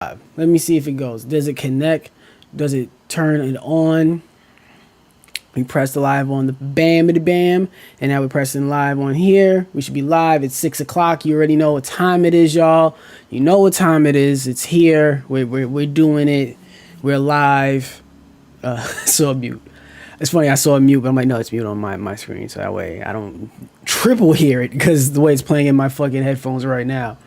Let me see if it goes. Does it connect? Does it turn it on? We press the live on the bam, and now we're pressing live on here. We should be live at 6 o'clock. You already know what time it is, y'all. You know what time it is. It's here. We're doing it. We're live. Saw mute. It's funny. I saw a mute, but I'm like, no, it's mute on my screen, so that way I don't triple hear it because the way it's playing in my fucking headphones right now.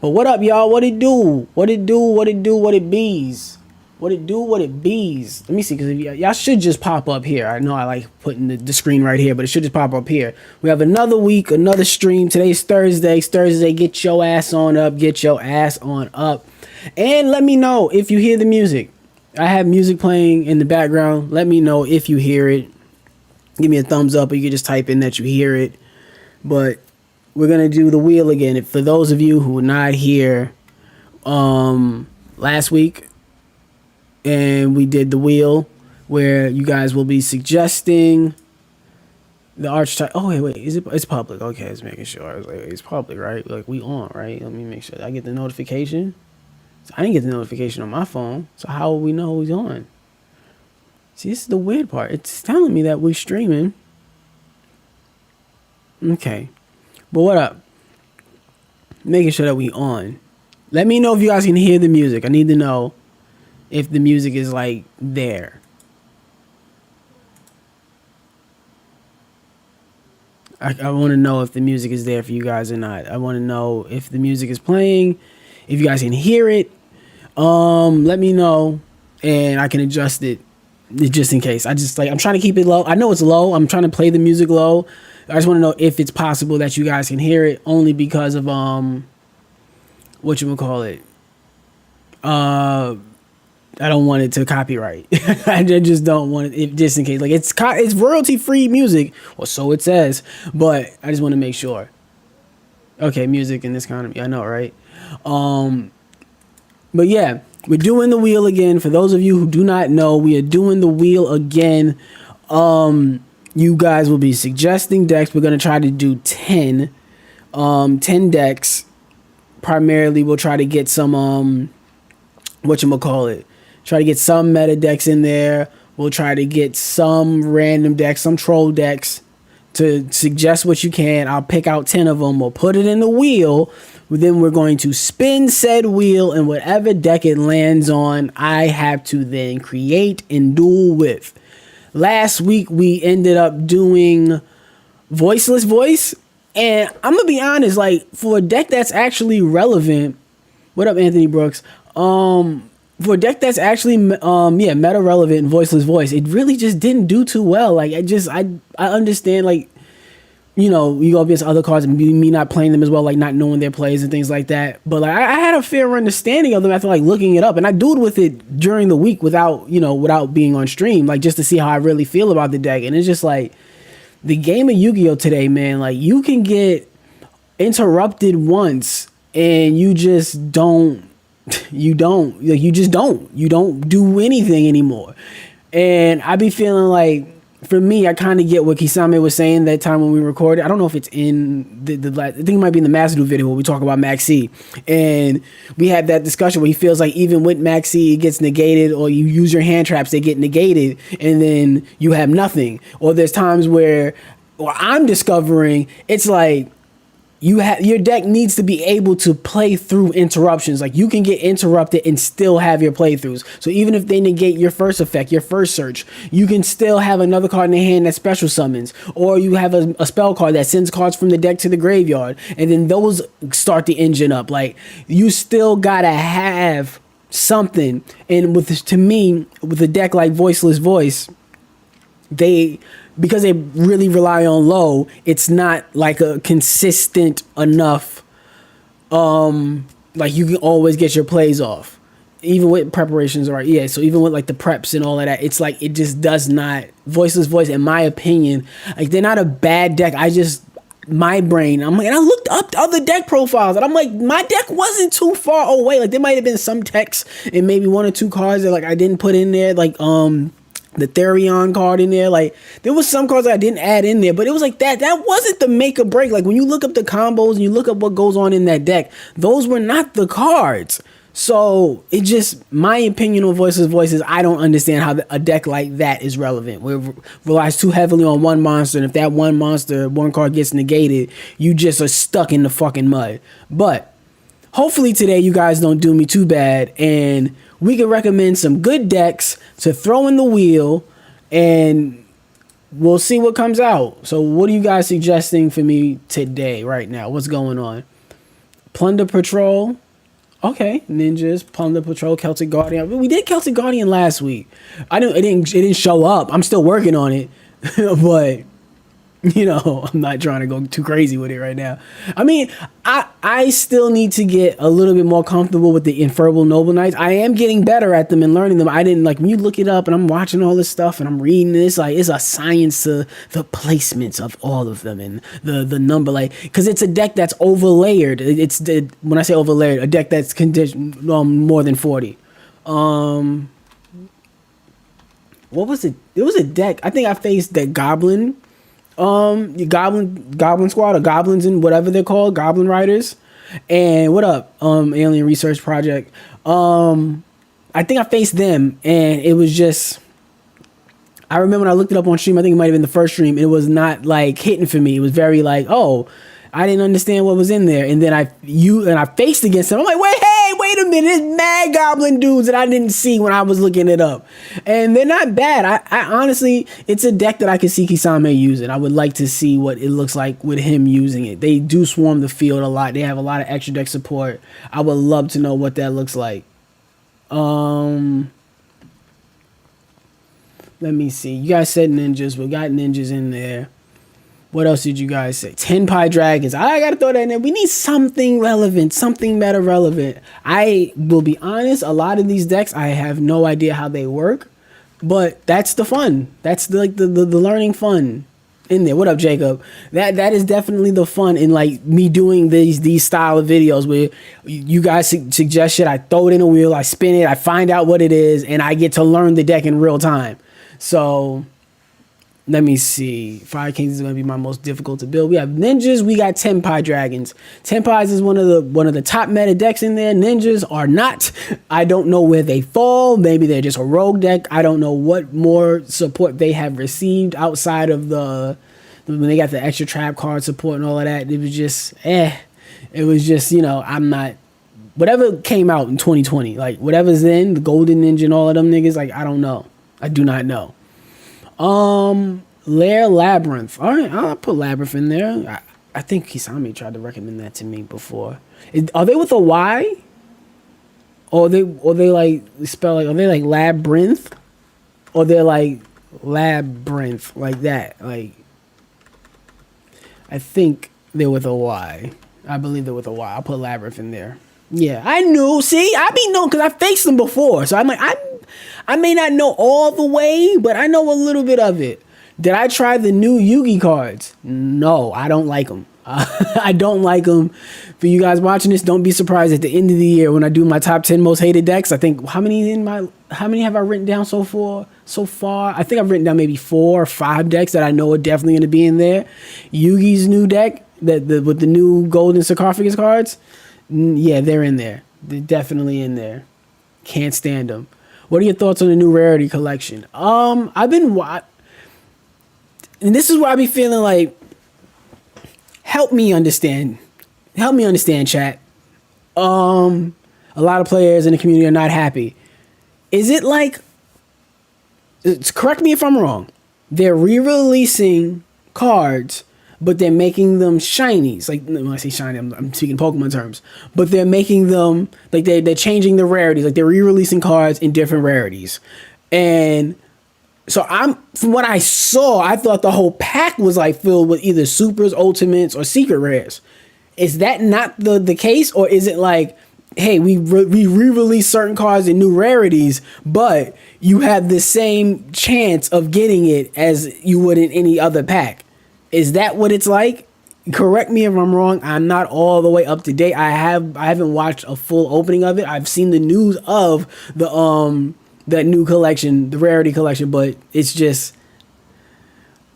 But what up, y'all? What it do? What it do? What it do? What it bees? What it do? What it bees? Let me see, because y'all should just pop up here. I know I like putting the screen right here, but it should just pop up here. We have another week, another stream. Today's Thursday. It's Thursday. Get your ass on up. Get your ass on up. And let me know if you hear the music. I have music playing in the background. Let me know if you hear it. Give me a thumbs up, or you can just type in that you hear it. But we're going to do the wheel again. For those of you who were not here last week, and we did the wheel where you guys will be suggesting the archetype. Oh, wait. It's public. Okay, it's making sure. I was like, it's public, right? Like, we on, right? Let me make sure. I get the notification. So I didn't get the notification on my phone. So how will we know who's on? See, this is the weird part. It's telling me that we're streaming. Okay. But what up? Making sure that we on. Let me know if you guys can hear the music. I need to know if the music is like there. I want to know if the music is there for you guys or not. I want to know if the music is playing, if you guys can hear it. Let me know and I can adjust it just in case. I'm trying to keep it low. I know it's low. I'm trying to play the music low. I just want to know if it's possible that you guys can hear it, only because of whatchamacallit. I don't want it to copyright. I just don't want it, just in case. Like, it's royalty free music, or so it says. But I just want to make sure. Okay, music in this economy, I know, right? But yeah, we're doing the wheel again. For those of you who do not know, we are doing the wheel again. You guys will be suggesting decks. We're gonna try to do 10 decks. Primarily, we'll try to get some whatchamacallit. Try to get some meta decks in there. We'll try to get some random decks, some troll decks, to suggest what you can. I'll pick out 10 of them. We'll put it in the wheel. Then we're going to spin said wheel, and whatever deck it lands on, I have to then create and duel with. Last week, we ended up doing Voiceless Voice. And I'm going to be honest, like, for a deck that's actually relevant. What up, Anthony Brooks? For a deck that's actually meta relevant and Voiceless Voice, it really just didn't do too well. Like, I understand, like, you know, you go against other cards and me not playing them as well, like not knowing their plays and things like that. But like, I had a fair understanding of them after like looking it up, and I dueled with it during the week without being on stream, like just to see how I really feel about the deck. And it's just like the game of Yu-Gi-Oh today, man. Like, you can get interrupted once and you just don't. You don't do anything anymore. And I be feeling like, for me, I kind of get what Kisame was saying that time when we recorded. I don't know if it's in I think it might be in the Master video where we talk about Maxi. And we had that discussion where he feels like even with Maxi, it gets negated, or you use your hand traps, they get negated, and then you have nothing. Or there's times where I'm discovering it's like, your deck needs to be able to play through interruptions. Like, you can get interrupted and still have your playthroughs. So even if they negate your first effect, your first search, you can still have another card in the hand that special summons, or you have a spell card that sends cards from the deck to the graveyard, and then those start the engine up. Like, you still gotta have something. And to me, with a deck like Voiceless Voice, because they really rely on low, it's not like a consistent enough, like you can always get your plays off. Even with preparations, right? Yeah, so even with like the preps and all of that, it's like it just does not. Voiceless Voice, in my opinion, like, they're not a bad deck. My brain, I'm like, and I looked up other deck profiles, and I'm like, my deck wasn't too far away. Like, there might have been some text and maybe one or two cards that like I didn't put in there, like the Therion card in there. Like, there was some cards I didn't add in there, but it was like that wasn't the make or break. Like, when you look up the combos and you look up what goes on in that deck, those were not the cards. So it just, my opinion on voices, I don't understand how a deck like that is relevant. Where it relies too heavily on one monster, and if that one card gets negated, you just are stuck in the fucking mud. But hopefully today you guys don't do me too bad, and we can recommend some good decks to throw in the wheel, and we'll see what comes out. So what are you guys suggesting for me today, right now? What's going on? Plunder Patrol. Okay, Ninjas, Plunder Patrol, Celtic Guardian. We did Celtic Guardian last week. It didn't show up. I'm still working on it, but you know, I'm not trying to go too crazy with it right now. I mean, I still need to get a little bit more comfortable with the Infernal Noble Knights. I am getting better at them and learning them. I didn't, like, when you look it up and I'm watching all this stuff and I'm reading this, like, it's a science to the placements of all of them and the number, like, because it's a deck that's overlayered. When I say overlayered, a deck that's conditioned more than 40. What was it? It was a deck. I think I faced that Goblin Squad, or Goblins and whatever they're called, Goblin Riders. And what up, Alien Research Project? I think I faced them, and it was just, I remember when I looked it up on stream, I think it might have been the first stream, it was not like hitting for me. It was very like, oh, I didn't understand what was in there. And then I faced against them. I'm like, wait a minute, there's mad goblin dudes that I didn't see when I was looking it up. And they're not bad. I honestly, it's a deck that I could see Kisame using. I would like to see what it looks like with him using it. They do swarm the field a lot. They have a lot of extra deck support. I would love to know what that looks like. Let me see. You guys said ninjas. We got ninjas in there. What else did you guys say? 10 Pie Dragons. I gotta throw that in there. We need something relevant, something meta relevant. I will be honest, a lot of these decks, I have no idea how they work, but that's the fun. That's the learning fun in there. What up, Jacob? That is definitely the fun in, like, me doing these style of videos where you guys suggest shit. I throw it in a wheel, I spin it, I find out what it is, and I get to learn the deck in real time. So let me see. Fire Kings is going to be my most difficult to build. We have ninjas. We got 10 Pie Dragons. 10 Pies is one of the top meta decks in there. Ninjas are not. I don't know where they fall. Maybe they're just a rogue deck. I don't know what more support they have received outside of when they got the extra trap card support and all of that. It was just, It was just, you know, I'm not. Whatever came out in 2020, like whatever's in, the Golden Ninja and all of them niggas, like, I don't know. I do not know. Lair Labyrinth. All right, I'll put Labyrinth in there. I think Kisame tried to recommend that to me before. Are they with a Y? Or they like spell like, are they like Labyrinth? Or they're like Labyrinth, like that? Like, I think they're with a Y. I believe they're with a Y. I'll put Labyrinth in there. Yeah, I knew. See, I be known because I faced them before. So I'm like, I may not know all the way, but I know a little bit of it. Did I try the new Yugi cards? No, I don't like them. I don't like them. For you guys watching this, don't be surprised at the end of the year when I do my top 10 most hated decks. I think, how many have I written down so far? I think I've written down maybe 4 or 5 decks that I know are definitely going to be in there. Yugi's new deck, with the new golden sarcophagus cards, yeah, they're in there. They're definitely in there. Can't stand them. What are your thoughts on the new Rarity collection? I've been and this is where I be feeling like, help me understand, chat. A lot of players in the community are not happy. Is it like, correct me if I'm wrong, they're re-releasing cards, but they're making them shinies. Like, when I say shiny, I'm speaking Pokemon terms. But they're making them, like, they're changing the rarities. Like, they're re-releasing cards in different rarities. And so from what I saw, I thought the whole pack was, like, filled with either supers, ultimates, or secret rares. Is that not the case? Or is it like, hey, we re-release certain cards in new rarities, but you have the same chance of getting it as you would in any other pack? Is that what it's like? Correct me if I'm wrong. I'm not all the way up to date. I haven't watched a full opening of it. I've seen the news of that new collection, the Rarity collection, but it's just,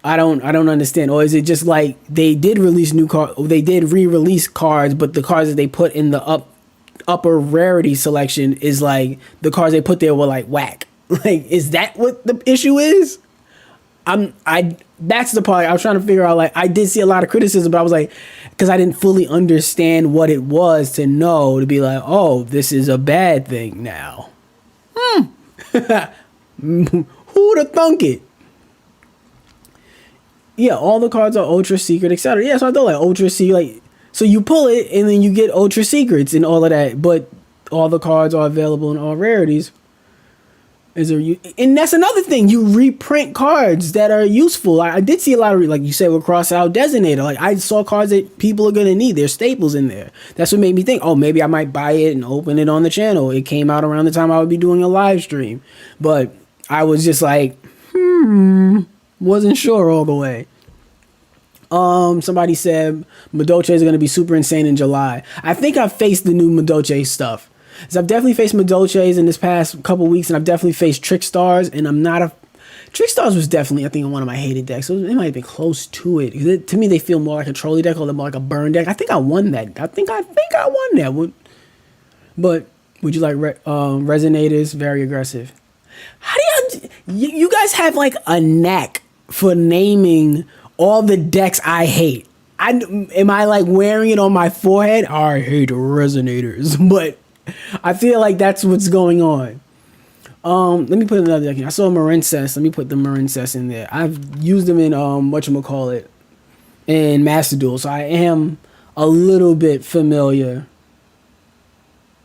I don't understand. Or is it just like they did release new cards? They did re-release cards, but the cards that they put in the upper rarity selection is like the cards they put there were like whack. Like, is that what the issue is? That's the part I was trying to figure out. Like, I did see a lot of criticism, but I was like, because I didn't fully understand what it was to know to be like, oh, this is a bad thing now. Who'd have thunk it? Yeah, all the cards are ultra secret, etc. Yeah, so I thought like ultra secret, like, so you pull it and then you get ultra secrets and all of that, but all the cards are available in all rarities. And that's another thing. You reprint cards that are useful. I did see a lot of, like you said, with cross out designator. Like, I saw cards that people are gonna need. There's staples in there. That's what made me think, oh, maybe I might buy it and open it on the channel. It came out around the time I would be doing a live stream, but I was just like, wasn't sure all the way. Somebody said Madoche is gonna be super insane in July. I think I've faced the new Madoche stuff. So I've definitely faced Madoches in this past couple weeks, and I've definitely faced Trickstars, and I'm not a... Trickstars was definitely, I think, one of my hated decks. So it might have been close to it. To me, they feel more like a trolley deck or more like a burn deck. I think I won that. I think I won that one. But would you like Resonators? Very aggressive. How do you guys have like a knack for naming all the decks I hate? Am I like wearing it on my forehead? I hate Resonators, but I feel like that's what's going on. Let me put another deck in. I saw Marincess. Let me put the Marincess in there. I've used them in whatchamacallit, in Master Duel, so I am a little bit familiar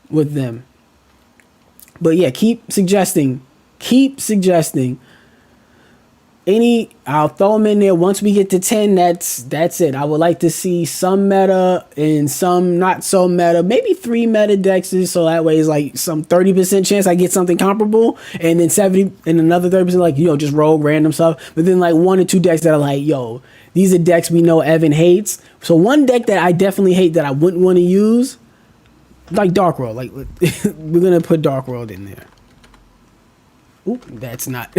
with them. But yeah, keep suggesting. I'll throw them in there once we get to 10. That's it. I would like to see some meta and some not so meta, maybe 3 meta decks, so that way it's like some 30% chance I get something comparable, and then 70 and another 30% like, just rogue random stuff. But then like 1 or 2 decks that are like, these are decks we know Evan hates. So one deck that I definitely hate that I wouldn't want to use, like Dark World. Like, we're gonna put Dark World in there. Oop, that's not.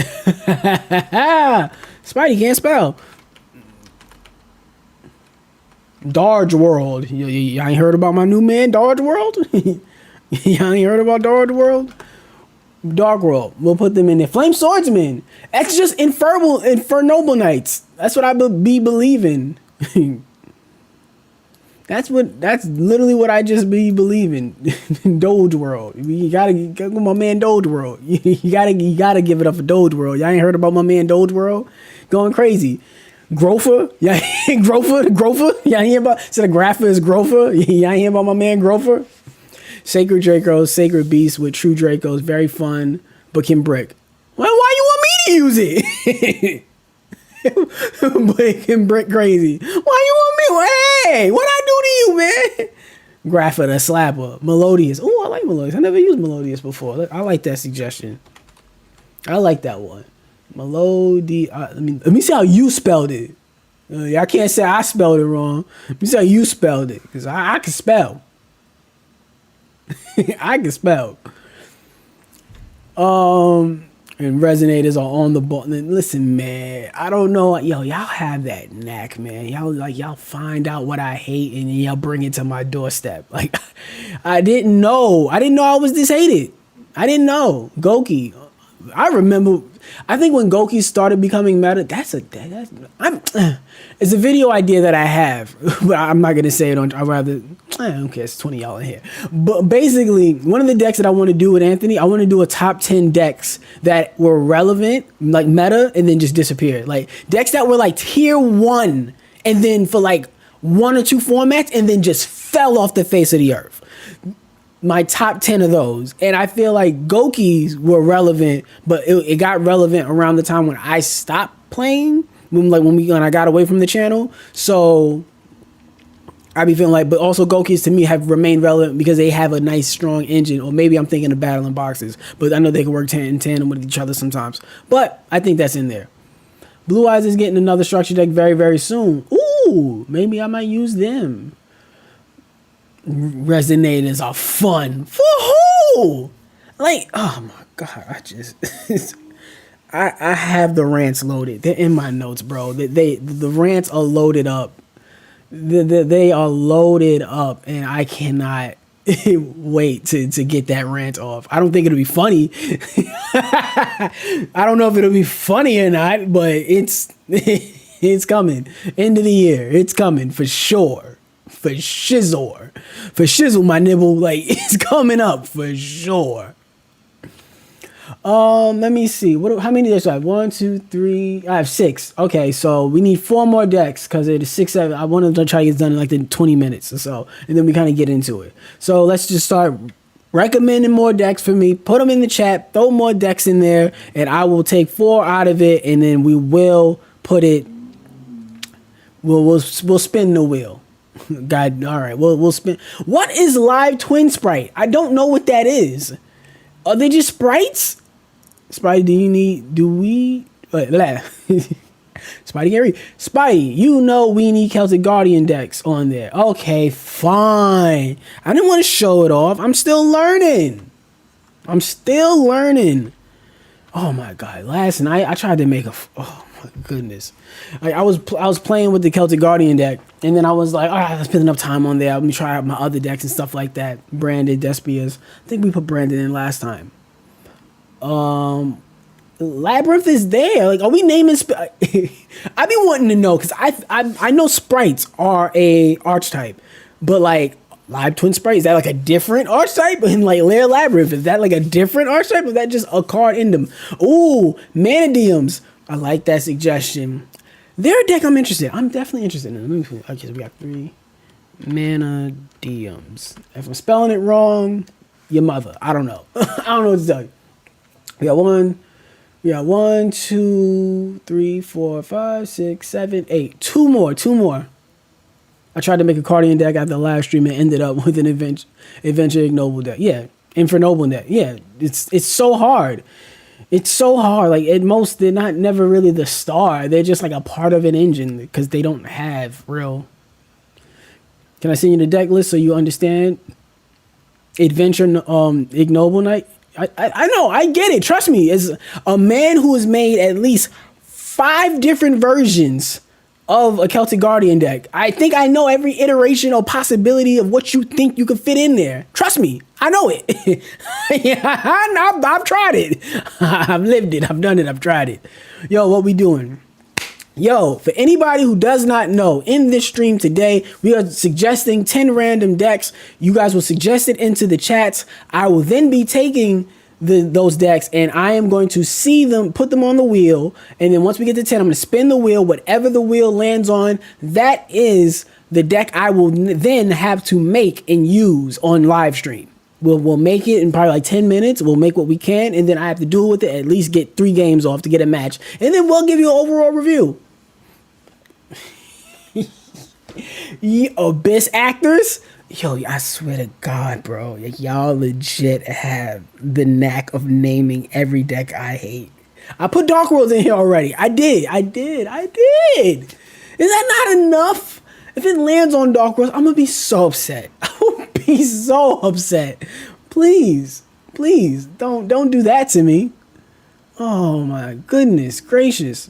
Spidey can't spell. Darge World. You ain't heard about my new man, Darge World? You ain't heard about Darge World? Dark World. We'll put them in there. Flame Swordsman. That's just Infernoble Knights. That's what I be believing. That's literally what I just be believing. Doge World. You gotta go my man Doge World. You gotta give it up for Doge World. Y'all ain't heard about my man Doge World? Going crazy. Grofer? Yeah, Grofer? Y'all hear about, so the grapher is Grofer? Y'all hear about my man Grofer? Sacred Dracos, Sacred Beast with True Dracos, very fun, but can brick. Well, why you want me to use it? But it can brick crazy. Why you want me? Hey, what I do to you, man? Grapher the Slapper. Melodious. Oh, I like Melodious. I never used Melodious before. I like that suggestion. I like that one. Melody. Let me see how you spelled it. I can't say I spelled it wrong. Let me see how you spelled it, because I can spell. I can spell. And Resonators are on the ball. Listen, man, I don't know. Y'all have that knack, man. Y'all find out what I hate and y'all bring it to my doorstep. Like, I didn't know I was this hated. I didn't know. Goki. I remember, I think when Goki started becoming meta, it's a video idea that I have, but I'm not going to say it on, I don't care, it's 20 y'all in here. But basically, one of the decks that I want to do with Anthony, I want to do a top 10 decks that were relevant, like meta, and then just disappeared. Like, decks that were like tier 1, and then for like 1 or 2 formats, and then just fell off the face of the earth. My top 10 of those. And I feel like Gokis were relevant, but it got relevant around the time when I stopped playing, when I got away from the channel. So I be feeling like, but also Gokis to me have remained relevant because they have a nice strong engine, or maybe I'm thinking of battling boxes, but I know they can work in tandem with each other sometimes. But I think that's in there. Blue Eyes is getting another structure deck very, very soon. Ooh, maybe I might use them. Resonators are fun. For who? Like, oh my god, I have the rants loaded. They're in my notes, bro. The rants are loaded up. They are loaded up, and I cannot. wait to get that rant off. I don't think it'll be funny. I don't know if it'll be funny or not, but it's it's coming. End of the year, it's coming for sure. For shizzle. For shizzle, my nibble, like it's coming up for sure. Let me see. How many decks do I have? 1, 2, 3. I have 6. Okay, so we need 4 more decks because it is 6, 7. I wanted to try to get done in like the 20 minutes or so, and then we kind of get into it. So let's just start recommending more decks for me. Put them in the chat. Throw more decks in there, and I will take 4 out of it, and then we will put it. We'll spin the wheel. God, all right. We'll spin. What is live twin sprite? I don't know what that is. Are they just sprites? Spidey, Spidey Gary. Spidey, you know we need Celtic Guardian decks on there. Okay, fine. I didn't want to show it off. I'm still learning. Oh my God. Last night I tried to make oh my goodness. I was playing with the Celtic Guardian deck, and then I was like, let's spend enough time on there. Let me try out my other decks and stuff like that. Branded, Despias. I think we put Branded in last time. Labyrinth is there. Like, are we naming? I've been wanting to know because I know sprites are a archetype, but like live twin sprite, is that like a different archetype? And like Lair Labyrinth, is that like a different archetype? Or is that just a card in them? Ooh, Manadiums. I like that suggestion. They're a deck I'm interested. I'm definitely interested in. Okay, so we got 3 Manadiums. If I'm spelling it wrong, your mother. I don't know. I don't know what to tell you. We got 1, 2, 3, 4, 5, 6, 7, 8. 2 more. I tried to make a Guardian deck after the live stream and ended up with an Adventure Ignoble deck. Yeah, Infernoble deck. Yeah, it's so hard. It's so hard. Like at most, they're never really the star. They're just like a part of an engine because they don't have real. Can I send you the deck list so you understand? Adventure Ignoble Knight. I know, I get it. Trust me, as a man who has made at least 5 different versions of a Celtic Guardian deck, I think I know every iteration or possibility of what you think you could fit in there. Trust me, I know it. Yeah, I've tried it. I've lived it. I've done it. I've tried it. Yo, what we doing? Yo, for anybody who does not know, in this stream today, we are suggesting 10 random decks. You guys will suggest it into the chats. I will then be taking those decks and I am going to see them, put them on the wheel. And then once we get to 10, I'm going to spin the wheel. Whatever the wheel lands on, that is the deck I will then have to make and use on live stream. We'll make it in probably like 10 minutes. We'll make what we can. And then I have to duel with it, at least get 3 games off to get a match. And then we'll give you an overall review. Abyss actors, yo, I swear to God, bro, y'all legit have the knack of naming every deck I hate. I put Dark Worlds in here already. I did. Is that not enough? If it lands on Dark Worlds, I'm gonna be so upset. I will be so upset. Please, don't do that to me. Oh my goodness gracious.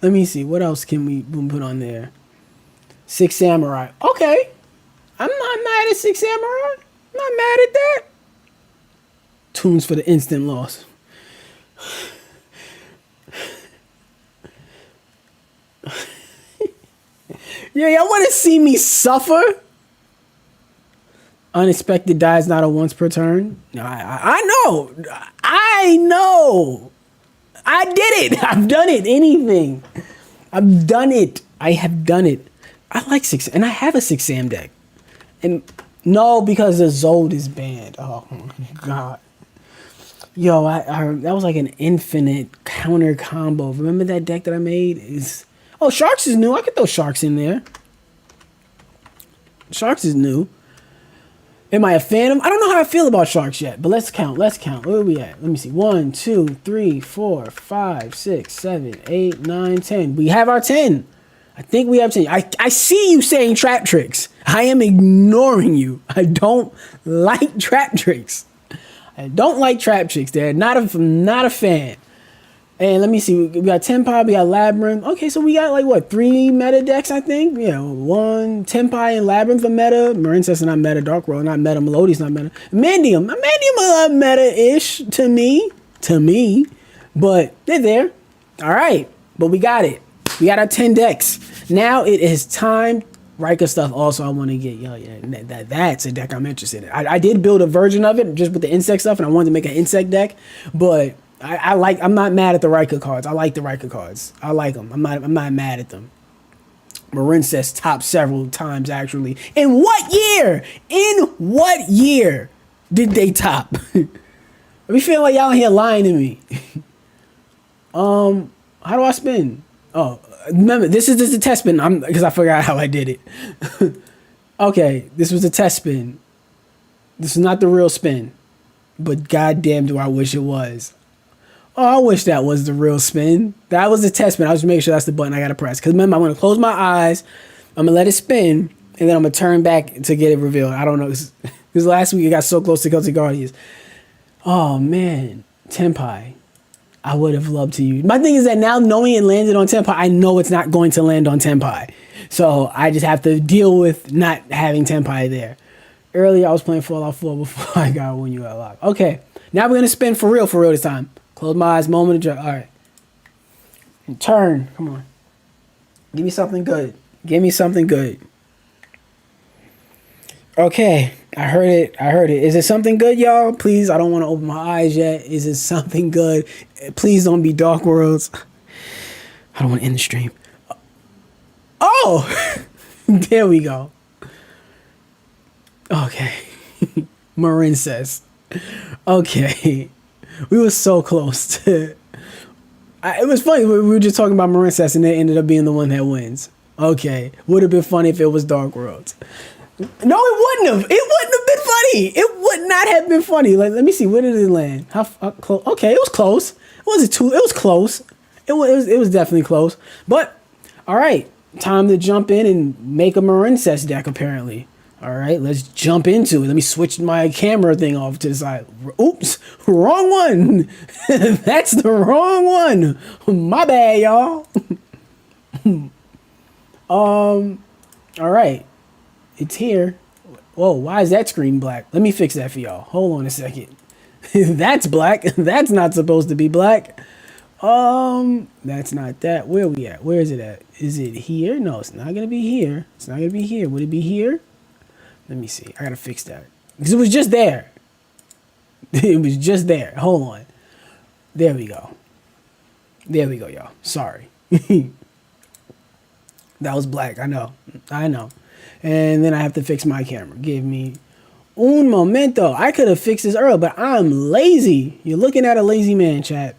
Let me see. What else can we put on there? 6 Samurai. Okay. I'm not mad at 6 Samurai. I'm not mad at that. Tunes for the instant loss. Yeah, y'all want to see me suffer? Unexpected dies not a once per turn. No, I know. I did it. I've done it. Anything. I've done it. I have done it. I like 6, and I have a 6 Sam deck. And no, because the Zold is banned. Oh my God. Yo, that was like an infinite counter combo. Remember that deck that I made? Sharks is new. I could throw Sharks in there. Sharks is new. Am I a fan of? I don't know how I feel about Sharks yet, but let's count. Where are we at? Let me see. 1, 2, 3, 4, 5, 6, 7, 8, 9, 10. We have our 10. I think we have 10. I see you saying trap tricks. I am ignoring you. I don't like trap tricks. They're not a fan. And let me see, we got Tenpai, we got Labyrinth. Okay, so we got like what, 3 meta decks, I think? Yeah, 1 Tenpai and Labyrinth are meta. Marincess is not meta. Dark World not meta. Melody's not meta. Mandium a meta-ish to me. But they're there. All right, but we got it. We got our 10 decks. Now it is time. Rika stuff also I want to get. That's a deck I'm interested in. I did build a version of it just with the insect stuff, and I wanted to make an insect deck, but I'm not mad at the Rika cards. I like the Rika cards. I like them. I'm not mad at them. Marincess top several times actually. In what year? Did they top? I feel like y'all here lying to me. How do I spin? Oh, remember, this is just a test spin. Because I forgot how I did it. Okay, this was a test spin. This is not the real spin. But goddamn do I wish it was. Oh, I wish that was the real spin. That was the test spin. I was just making sure that's the button I gotta press. Because remember, I'm gonna close my eyes, I'm gonna let it spin, and then I'm gonna turn back to get it revealed. I don't know. Because last week it got so close to Celtic Guardians. Oh man, Tenpai. I would have loved to use. My thing is that now knowing it landed on Tenpai, I know it's not going to land on Tenpai. So I just have to deal with not having Tenpai there. Earlier I was playing Fallout 4 before I got When You Got Locked. Okay, now we're going to spin for real this time. Close my eyes, moment of joy. All right. And turn. Come on. Give me something good. Okay, I heard it. Is it something good, y'all? Please, I don't want to open my eyes yet. Is it something good? Please don't be Dark Worlds. I don't want to end the stream. Oh! There we go. Okay. Marincess. Okay. We were so close to... it was funny. We were just talking about Marincess and they ended up being the one that wins. Okay. Would have been funny if it was Dark Worlds. No, it wouldn't have. It wouldn't have been funny. It would not have been funny. Like, let me see. Where did it land? How close? Okay, it was close. It wasn't too. It was close. It was definitely close. But all right, time to jump in and make a Marincess deck. Apparently, all right. Let's jump into it. Let me switch my camera thing off to the side. Oops, wrong one. That's the wrong one. My bad, y'all. All right. It's here. Whoa, why is that screen black? Let me fix that for y'all. Hold on a second. That's black. That's not supposed to be black. That's not that. Where we at? Where is it at? Is it here? No, it's not gonna be here. It's not gonna be here. Would it be here? Let me see. I gotta fix that. Because it was just there. It was just there. Hold on. There we go. There we go, y'all. Sorry. That was black. I know. And then I have to fix my camera. Give me un momento. I could have fixed this earlier, but I'm lazy. You're looking at a lazy man, chat.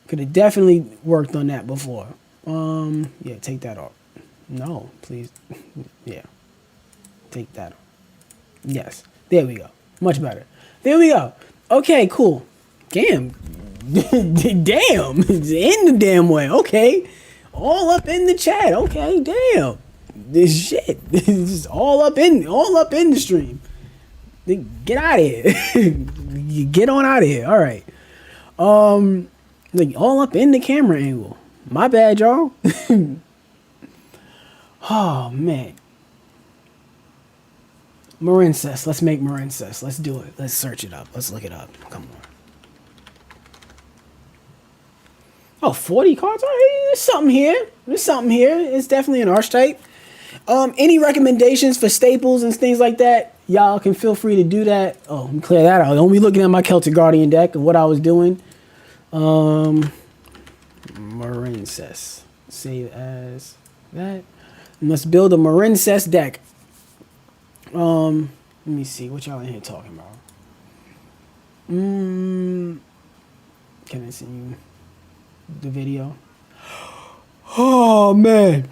Could have definitely worked on that before. Yeah, take that off. No, please. Yeah. Take that off. Yes. There we go. Much better. There we go. Okay, cool. Damn. Damn. It's in the damn way. Okay. All up in the chat. Okay, damn. This shit. This is all up in the stream. Get out of here. Get on out of here. All right. Like all up in the camera angle. My bad, y'all. Oh man. Marincess. Let's make Marincess. Let's do it. Let's search it up. Let's look it up. Come on. Oh, 40 cards? All right, there's something here. It's definitely an archetype. Any recommendations for staples and things like that? Y'all can feel free to do that. Oh, let me clear that out. Don't be looking at my Celtic Guardian deck and what I was doing. Marincess. Save as that. And let's build a Marincess deck. Let me see. What y'all in here talking about? Can I see you? The video. Oh man.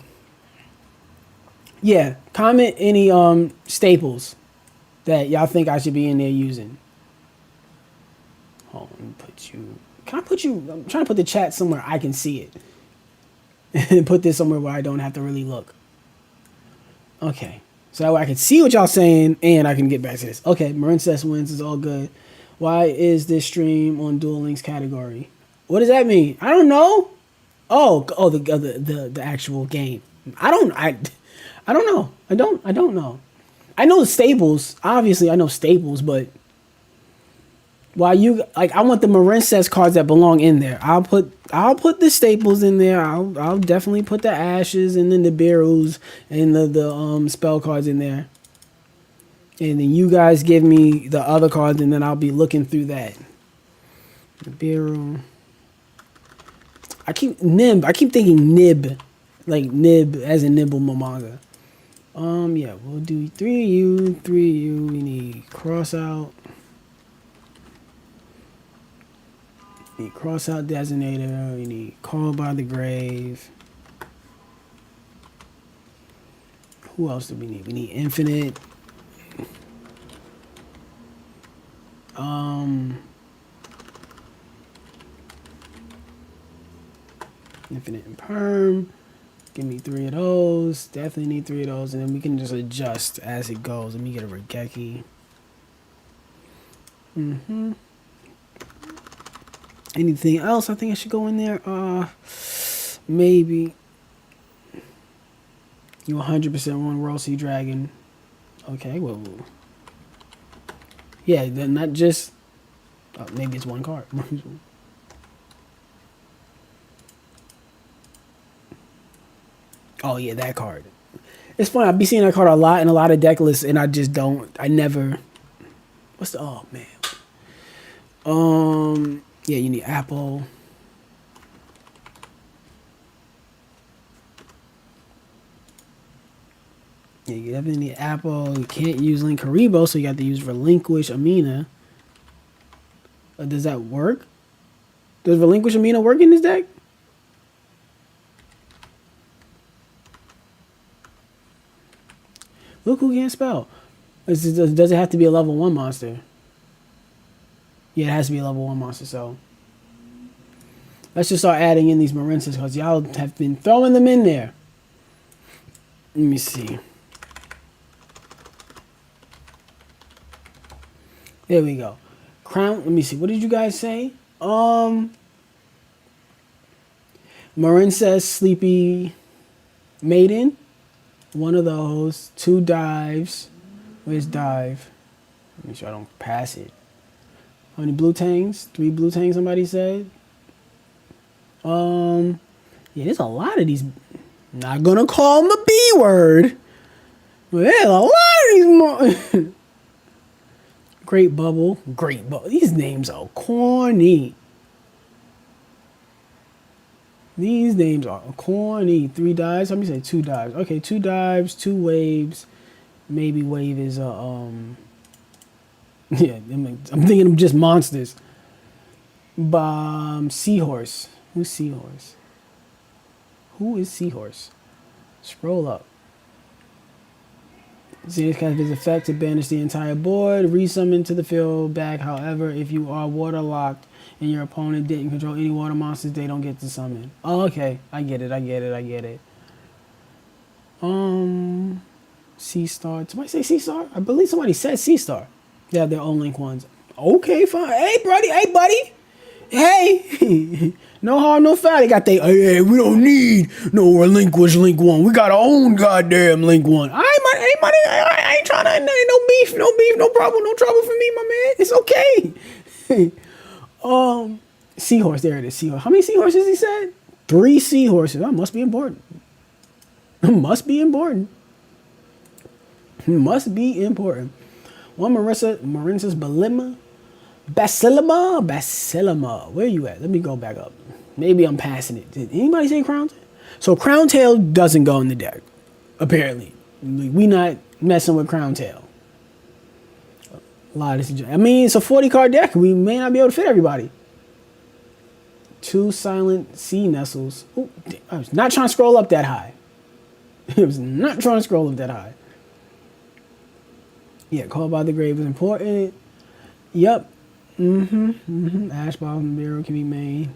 Yeah, comment any staples that y'all think I should be in there using. Hold on, let me put you. Can I put you? I'm trying to put the chat somewhere I can see it. And put this somewhere where I don't have to really look. Okay. So that way I can see what y'all saying and I can get back to this. Okay, Marincess wins is all good. Why is this stream on Duel Links category? What does that mean? I don't know. Oh, the actual game. I don't know. I don't know. I know the staples. Obviously, I know staples, but while you like, I want the Marincess cards that belong in there. I'll put the staples in there. I'll definitely put the ashes and then the Birus and the spell cards in there. And then you guys give me the other cards, and then I'll be looking through that. The Biru. I keep thinking nib, like nib as in nibble manga. Yeah, we'll do 3U. We need cross out. We need cross out designator. We need call by the grave. Who else do we need? We need infinite. Infinite and perm. Give me 3 of those. Definitely need 3 of those. And then we can just adjust as it goes. Let me get a Regeki. Anything else I think I should go in there? Maybe. You 100% want World Sea Dragon. Okay, well. Yeah, then not just. Oh, maybe it's one card. Oh yeah, that card. It's funny. I be seeing that card a lot in a lot of deck lists, and I just don't. I never. What's the? Oh man. Yeah, you need Apple. Yeah, you definitely need Apple. You can't use Link Haribo, so you have to use Relinquish Amina. Does that work? Does Relinquish Amina work in this deck? Look who can't spell. Does it have to be a level 1 monster? Yeah, it has to be a level 1 monster, so. Let's just start adding in these Marincess because y'all have been throwing them in there. Let me see. There we go. Crown, let me see. What did you guys say? Marincess, Sleepy Maiden. One of those. 2 dives. Where's dive? Make sure I don't pass it. How many blue tangs? 3 blue tangs, somebody said. Yeah, there's a lot of these. Not gonna call them the B word. But there's a lot of these more. Great Bubble. These names are corny. These names are corny. 3 dives. Let me say 2 dives. Okay, 2 dives, 2 waves. Maybe wave is a yeah, I'm thinking of just monsters. Seahorse. Who's Seahorse? Who is Seahorse? Scroll up. See, this cast his effect to banish the entire board. Resummon to the field back. However, if you are waterlocked and your opponent didn't control any water monsters, they don't get to summon. Oh, okay. I get it. Sea Star. Somebody say Sea Star? I believe somebody said Sea Star. They have their own link ones. Okay, fine. Hey, buddy. Hey. No harm, no foul. They got hey, we don't need no relinquish link 1. We got our own goddamn link 1. I ain't trying to, no beef, no problem, no trouble for me, my man. It's okay. Seahorse, there it is, Seahorse. How many seahorses he said? 3 seahorses. That must be important. Must be important. One Marincess Basilima. Where you at? Let me go back up. Maybe I'm passing it. Did anybody say Crown Tail? So Crown Tail doesn't go in the deck. Apparently. We not messing with Crown Tail. A lot of this. I mean, it's a 40 card deck. We may not be able to fit everybody. 2 silent sea nestles. Ooh, I was not trying to scroll up that high. Yeah, Call by the Grave is important. Yep. Ash Bottom Bureau can be made.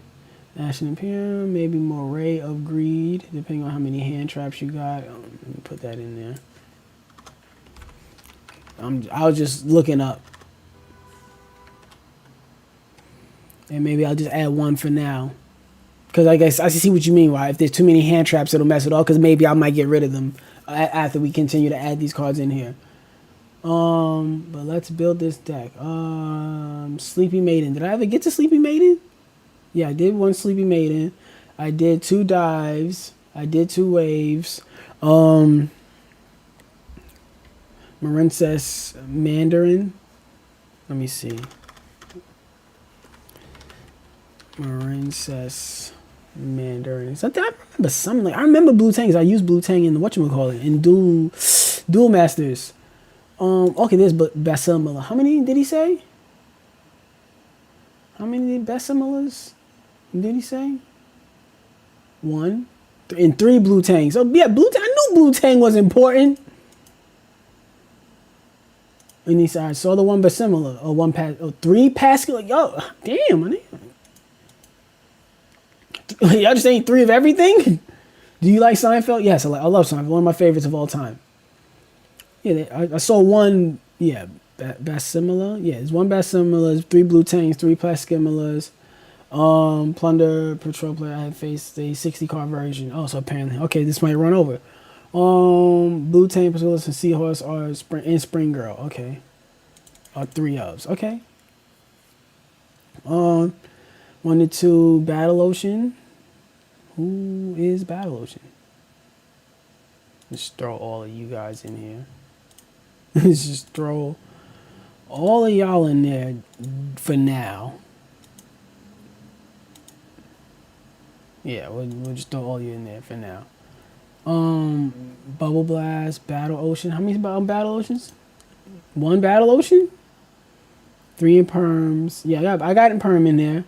Ashen Imperium, maybe more Ray of Greed, depending on how many hand traps you got. Let me put that in there. I was just looking up. And maybe I'll just add one for now. Because I guess I see what you mean, right? If there's too many hand traps, it'll mess it all. Because maybe I might get rid of them after we continue to add these cards in here. But let's build this deck. Sleepy Maiden. Did I ever get to Sleepy Maiden? Yeah, I did one Sleepy Maiden. I did 2 dives. I did 2 waves. Marincess Mandarin. Let me see. Marincess Mandarin. Something I remember. Something like I remember Blue Tangs. I used Blue Tang in whatchamacallit in Duel Masters. Okay, there's Basimila. How many did he say? How many Basimilas did he say? 1 and 3 Blue Tangs. Oh yeah, Blue Tang. I knew Blue Tang was important. And he said, I saw the 1 Basimila. Or 1 pass. Or 3 Pascal. Yo, damn, man. Y'all just ain't 3 of everything? Do you like Seinfeld? Yes, I love Seinfeld. One of my favorites of all time. Yeah, I saw 1, yeah, Basimila. Yeah, there's 1 Basimila, 3 Blue Tangs, 3 Plaskimilas. Plunder, Patrol Player. I had faced a 60 card version. Oh, so apparently. Okay, this might run over. Blue Tang, Patrolist, and Seahorse are Spring Girl. Okay. 3 ofs. Okay. 1 to 2 Battle Ocean. Who is Battle Ocean? Let's throw all of you guys in here. Let's just throw all of y'all in there for now. Yeah, we'll just throw all you in there for now. Bubble Blast, Battle Ocean. How many Battle Oceans? 1 Battle Ocean? 3 in Perms. Yeah, I got in Perm in there.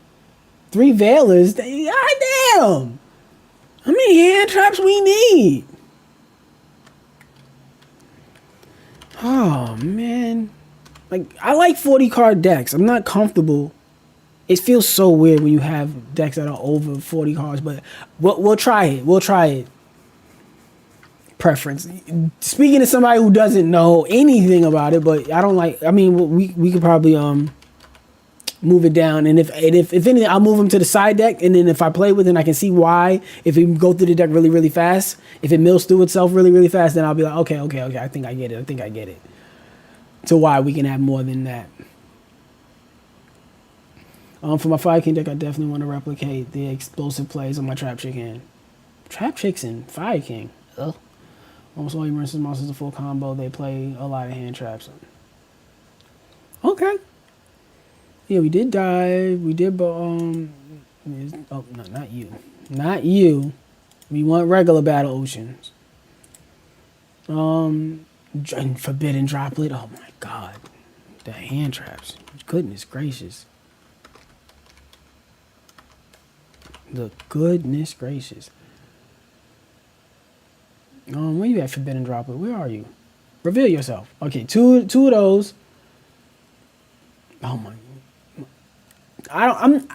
3 Veilers. God damn! How many hand traps we need? Oh, man. Like, I like 40 card decks. I'm not comfortable. It feels so weird when you have decks that are over 40 cards, but we'll try it. We'll try it. Preference. Speaking to somebody who doesn't know anything about it, but I don't like. I mean, we could probably move it down, and if anything, I'll move them to the side deck, and then if I play with it, I can see why. If it go through the deck really, really fast, if it mills through itself really, really fast, then I'll be like, okay. I think I get it. To why we can have more than that. For my Fire King deck, I definitely want to replicate the explosive plays on my Trap Chick hand. Trap Chicks and Fire King. Ugh. Almost all your Marincess monsters are full combo. They play a lot of hand traps. Okay. Yeah, we did dive. We did, oh, no, not you. Not you. We want regular Battle Oceans. Forbidden Droplet. Oh my God. The hand traps. Goodness gracious. The goodness gracious. Where you at, Forbidden Droplet? Where are you? Reveal yourself. Okay, two of those. Oh my. I'm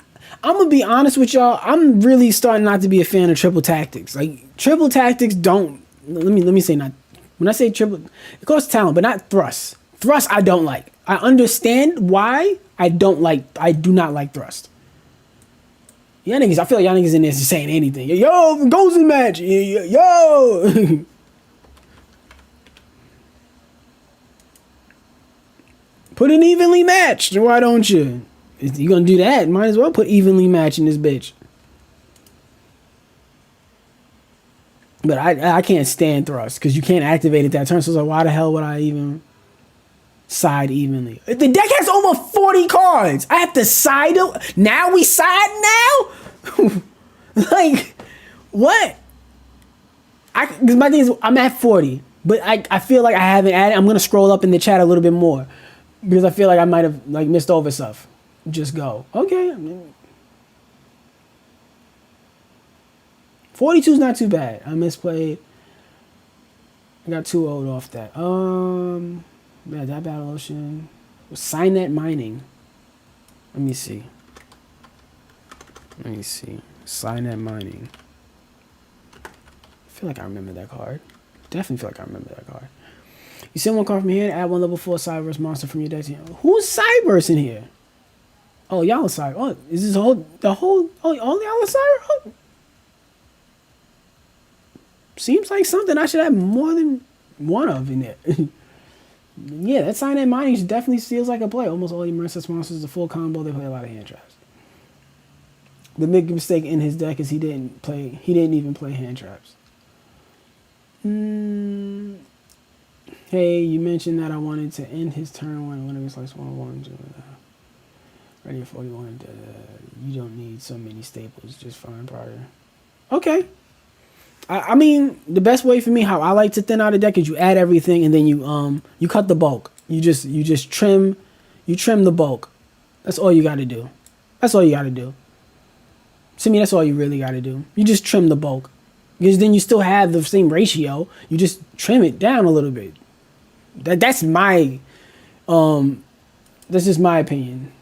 gonna be honest with y'all. I'm really starting not to be a fan of triple tactics. Like triple tactics don't. Let me say not. When I say triple, it costs talent, but not thrust. Thrust I don't like. I understand why I don't like. I do not like thrust. Y'all niggas, I feel like y'all niggas in there just saying anything. Yo, goes in match. Yo. Put an evenly matched. Why don't you? If you gonna do that, might as well put evenly match in this bitch. But I can't stand thrust because you can't activate it that turn. So it's like, why the hell would I even side evenly? The deck has over 40 cards. I have to side it. Now we side now? Like, what? Because my thing is, I'm at 40. But I feel like I haven't added. I'm going to scroll up in the chat a little bit more. Because I feel like I might have like missed over stuff. Just go. Okay. 42 is not too bad. I misplayed. I got 2 old off that. Yeah, that Battle Ocean. Sign that mining. Let me see. Sign that mining. I feel like I remember that card. Definitely feel like I remember that card. You send 1 card from here, add 1 level 4 Cyberse monster from your deck. Who's Cyberse in here? Oh, Yellow Sire. Oh, is this all Yellow Sire? Oh. Seems like something I should have more than one of in there. Yeah, that Cyanide Mining definitely feels like a play. Almost all your Marincess monsters is a full combo. They play a lot of hand traps. The big mistake in his deck is he didn't even play hand traps. Hey, you mentioned that I wanted to end his turn when one of his likes 101. Ready 41. You don't need so many staples. Just find prior. Okay. I mean, the best way for me, how I like to thin out a deck, is you add everything and then you cut the bulk. You just trim the bulk. That's all you got to do. That's all you got to do. To me, that's all you really got to do. You just trim the bulk, because then you still have the same ratio. You just trim it down a little bit. That's just my opinion.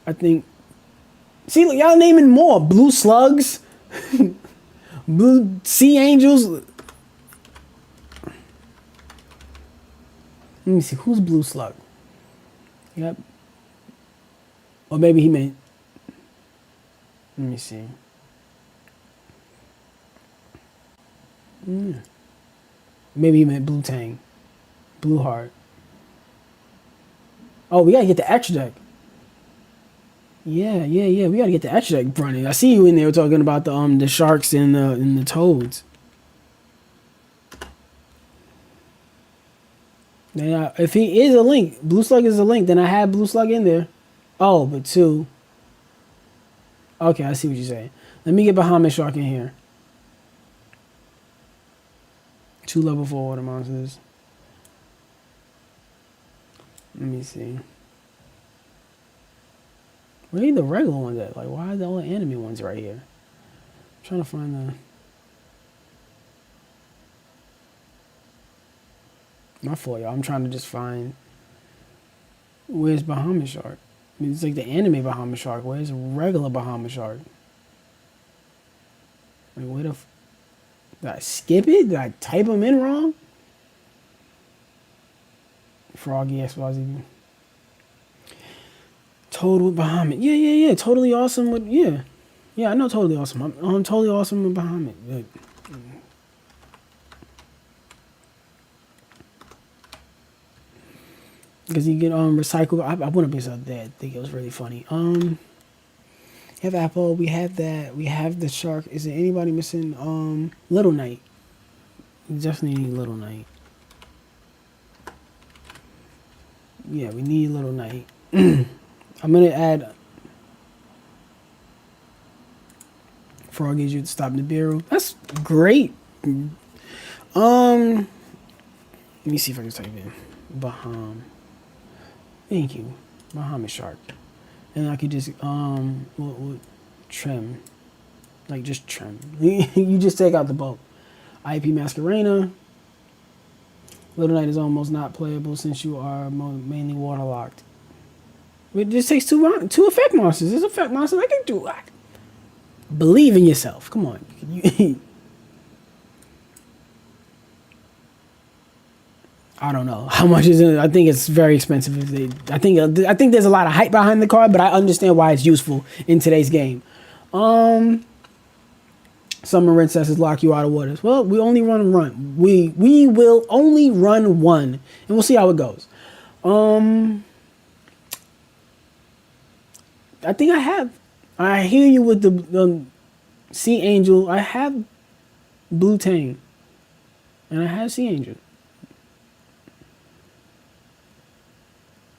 I think. See, look, y'all naming more blue slugs, blue sea angels. Let me see, who's blue slug? Yep. Or maybe he meant. Let me see. Maybe he meant blue tang, blue heart. Oh, we gotta get the extra deck. Yeah. We gotta get the extra deck running. I see you in there talking about the sharks and the toads. Now, if he is a link, blue slug is a link, then I have blue slug in there. Oh, but two. Okay, I see what you're saying. Let me get Bahamut Shark in here. 2 level 4 water monsters. Let me see. Where are the regular ones at? Like, why are the only enemy ones right here? I'm trying to find the... My fault, y'all. I'm trying to just find... Where's Bahamut Shark? I mean, it's like the anime Bahamut Shark. Where's regular Bahamut Shark? Like, where the... Did I skip it? Did I type them in wrong? Froggy XYZ. Total Bahamut. Yeah. Totally awesome with... Yeah, I know Totally Awesome. I'm totally awesome with Bahamut. Because you get recycle. I wouldn't be so dead. I think it was really funny. You have Apple. We have that. We have the shark. Is there anybody missing? Little Knight. We definitely need Little Knight. Yeah, we need Little Knight. I'm gonna add Froggy you to stop Nibiru. That's great. Let me see if I can type in Baham. Thank you, Bahamut Shark. And I could just trim, like just trim. You just take out the bulk. IP Masquerena. Little Knight is almost not playable since you are mainly waterlocked. It just takes two effect monsters. There's effect monsters I can do. Believe in yourself. Come on. I don't know how much is it. I think it's very expensive. I think there's a lot of hype behind the card, but I understand why it's useful in today's game. Some Marincess lock you out of waters. Well, we only run. We will only run one, and we'll see how it goes. I think I hear you with the Sea Angel. I have Blue Tang, and I have Sea Angel.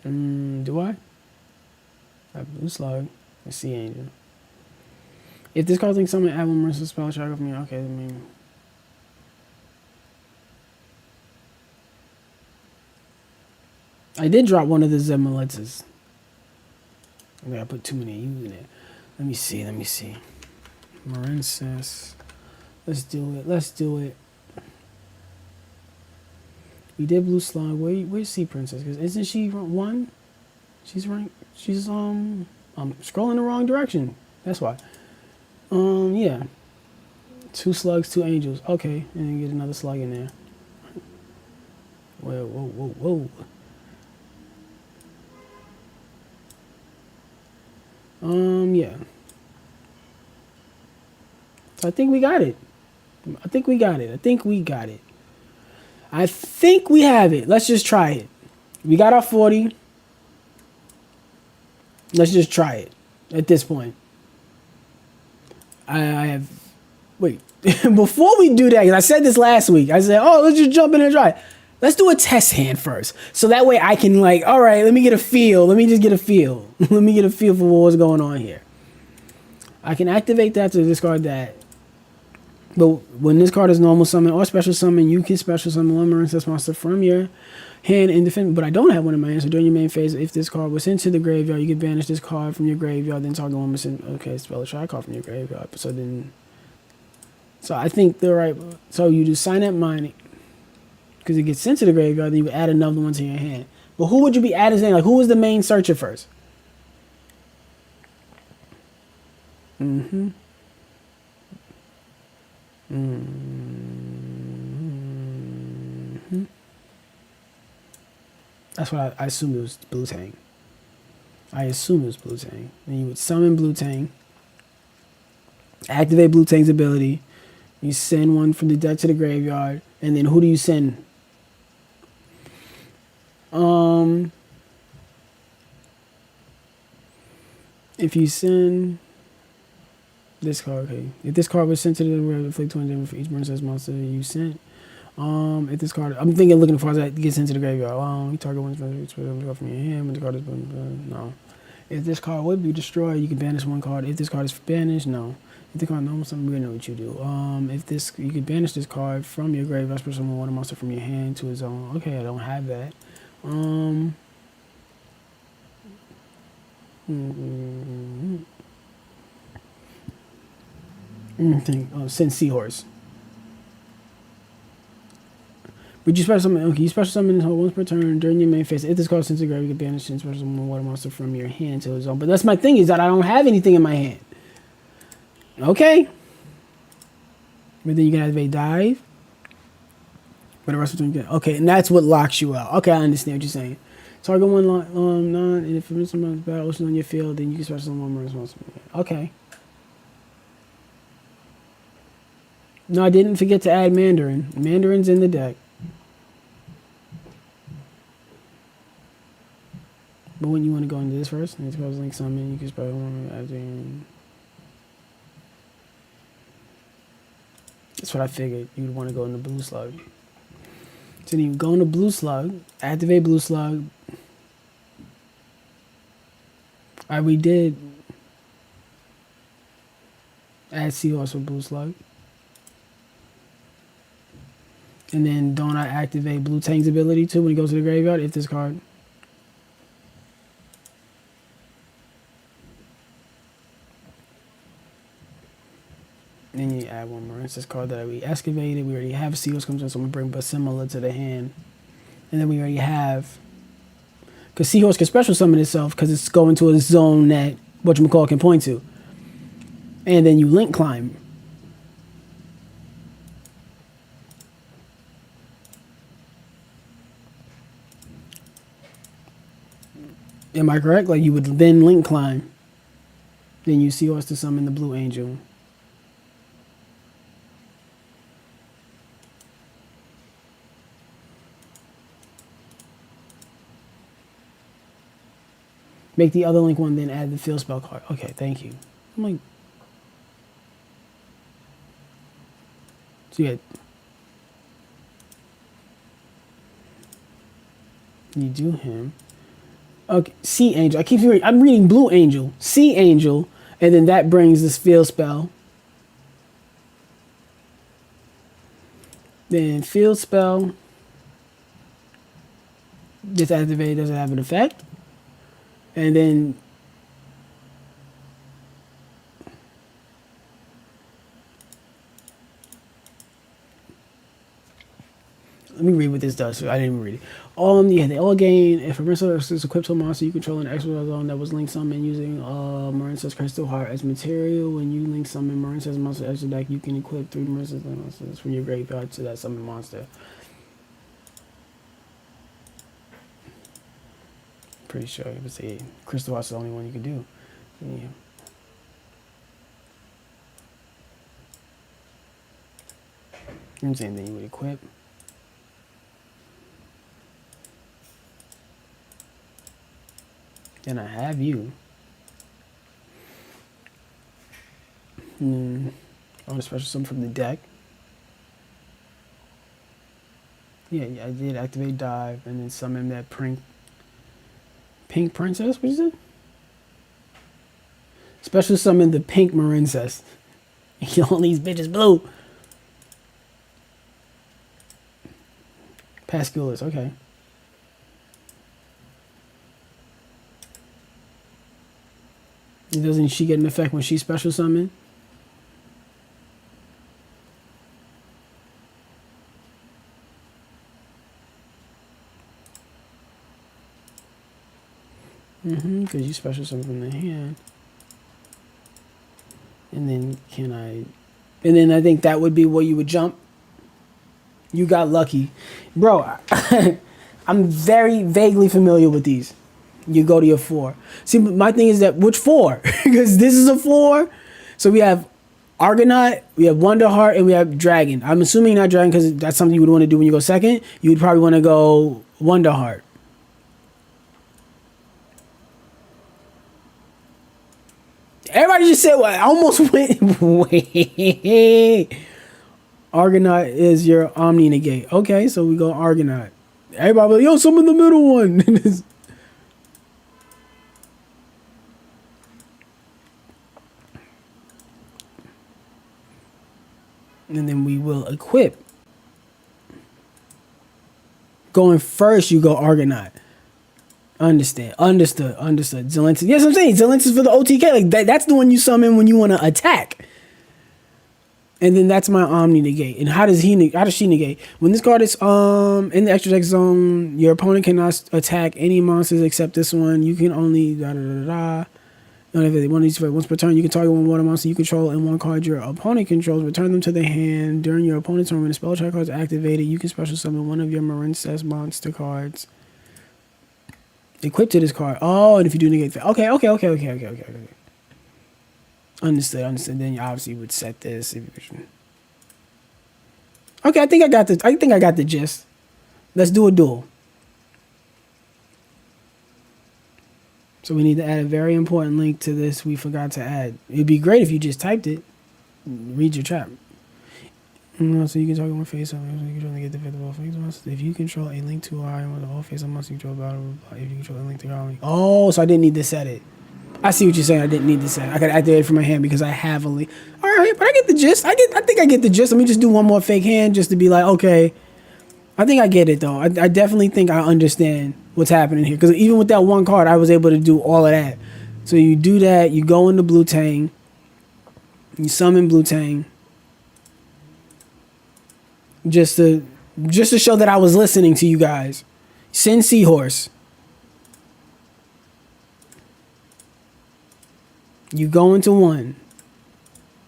Do I? I have Blue Slug and Sea Angel. If this card thinks someone add one Marincess spell check of me, okay, I mean. I did drop one of the Zemelitzes. I think I put too many U's in it. Let me see. Marincess. Let's do it. We did Blue Slug. Where's Sea Princess? Because isn't she one? She's ranked. She's I'm scrolling the wrong direction. That's why. Yeah. 2 slugs, 2 angels. Okay, and then get another slug in there. Whoa. Yeah. So I think we got it. I think we got it. I think we got it. I think we have it. Let's just try it. We got our 40. Let's just try it at this point. I have. Wait. Before we do that, because I said this last week, I said, oh, let's just jump in and try it. Let's do a test hand first. So that way I can, like, all right, let me get a feel. Let me just get a feel. Let me get a feel for what's going on here. I can activate that to discard that. But when this card is normal summon or special summon, you can special summon one Marincess monster from your hand and defend. But I don't have one in my hand, so during your main phase, if this card was sent to the graveyard, you can banish this card from your graveyard, then target one was sent. Okay, spell a try card from your graveyard. So I think they're right. So you just sign up mining because it gets sent to the graveyard, then you would add another one to your hand. But who would you be adding? Like, who was the main searcher first? Mm-hmm. Mm-hmm. That's what I assumed it was Blue Tang. I assumed it was Blue Tang. Then you would summon Blue Tang, activate Blue Tang's ability. You send one from the deck to the graveyard, and then who do you send? If you send this card, okay. If this card was sent to the graveyard, inflict 200 damage for each Marincess monster you sent. If this card, I'm thinking, looking for that gets into the graveyard. You target one from your hand. When the card is no. If this card would be destroyed, you can banish one card. If this card is banished, no. If the card normal summon, we know what you do. If this, you can banish this card from your graveyard, special summon one monster from your hand to its own. Okay, I don't have that. Send Seahorse. Would you special summon? Okay, you special summon this whole once per turn during your main phase. If this card is sent to graveyard, you can banish and special summon one water monster from your hand to its own. But that's my thing, is that I don't have anything in my hand. Okay. But then you can activate dive. For the rest of the time, okay, and that's what locks you out. Okay, I understand what you're saying. Target one none, and if it's someone's battle ocean on your field, then you can special summon one more responsibility. Okay. No, I didn't forget to add Mandarin. Mandarin's in the deck. But when you want to go into this first, it's called link summon, you can special summon. That's what I figured. You'd want to go into Blue Slug. So then you go into Blue Slug, activate Blue Slug. Alright, we did add Seahorse with Blue Slug. And then don't I activate Blue Tang's ability too when he goes to the graveyard if this card. Then you add one more. It's this card that we excavated. We already have Seals comes in, so we bring Basimila to the hand. And then we already have, because Seahorse can special summon itself because it's going to a zone that whatchamacallit can point to. And then you link climb. Am I correct? Like you would then link climb. Then you Seahorse to summon the Blue Angel. Make the other link one, then add the field spell card. Okay, thank you. I'm like, so you do him. Okay, Sea Angel. I keep hearing, I'm reading Blue Angel, Sea Angel, and then that brings this field spell. Then field spell gets activated, doesn't have an effect. And then let me read what this does. I didn't even read it. Yeah, they all gain. If a Marincess is equipped to a monster, you control an extra zone that was link summoned using Marincess Crystal Heart as material. When you link summon Marincess monster extra deck, you can equip 3 Marincess monsters from your graveyard to that summon monster. Pretty sure it was a Crystal Heart's the only one you can do. Yeah. I'm saying then you would equip. Then I have you. I want a special summon from the deck. Yeah, I did activate dive and then summon that pink princess. What is it? Special summon the pink Marincess. All these bitches blue. Pasculus, okay. Doesn't she get an effect when she special summon? Because you special summon from the hand. And then and then I think that would be where you would jump. You got lucky. Bro, I'm very vaguely familiar with these. You go to your 4. See, my thing is that which 4? Because this is a 4. So we have Argonaut, we have Wonderheart, and we have Dragon. I'm assuming not Dragon because that's something you would want to do when you go second. You would probably want to go Wonderheart. Everybody just said what? I almost went. Wait. Argonaut is your Omni Negate. Okay, so we go Argonaut. Everybody like, yo, summon the middle one. And then we will equip. Going first, you go Argonaut. Understood. Zelentis. Yes, I'm saying Zelentis for the OTK. Like that's the one you summon when you want to attack. And then that's my Omni Negate. And how does she negate? When this card is in the extra deck zone, your opponent cannot attack any monsters except this one. You can only once per turn, you can target one water monster you control and one card your opponent controls. Return them to the hand during your opponent's turn. When a spell check card is activated, you can special summon one of your Marincess monster cards. Equipped to this card. Oh, and if you do negate, okay. Understood. Then you obviously would set this. Okay, I think I got the gist. Let's do a duel. So we need to add a very important link to this we forgot to add. It'd be great if you just typed it. Read your chat. So you can target one face on you control and get the effect of all face monsters. If you control a link to R and the whole face on monster you control battle. If you control a link to R. Oh, so I didn't need to set it. I see what you're saying. I didn't need to set it. I got to activate it from my hand because I have a link. Alright, but I get the gist. I think I get the gist. Let me just do one more fake hand just to be like, okay. I think I get it though. I definitely think I understand what's happening here. Because even with that one card, I was able to do all of that. So you do that, you go into Blue Tang, you summon Blue Tang. Just to show that I was listening to you guys. Send Seahorse. You go into 1.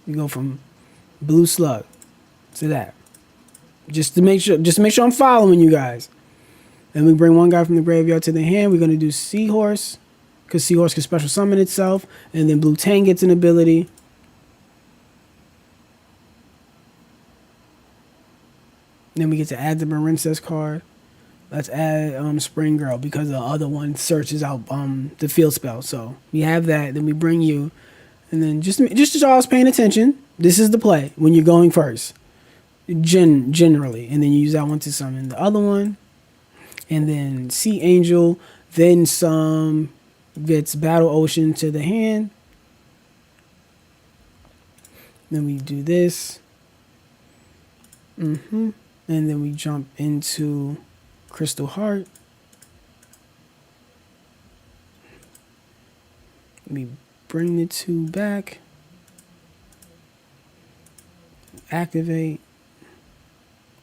You go from Blue Slug to that. Just to make sure I'm following you guys. Then we bring one guy from the graveyard to the hand. We're gonna do Seahorse. Because Seahorse can special summon itself. And then Blue Tang gets an ability. Then we get to add the Marincess card. Let's add Spring Girl because the other one searches out the field spell. So we have that. Then we bring you, and then just so I was paying attention. This is the play when you're going first, generally, and then you use that one to summon the other one, and then Sea Angel. Then some gets Battle Ocean to the hand. Then we do this. And then we jump into Crystal Heart. We bring the 2 back. Activate.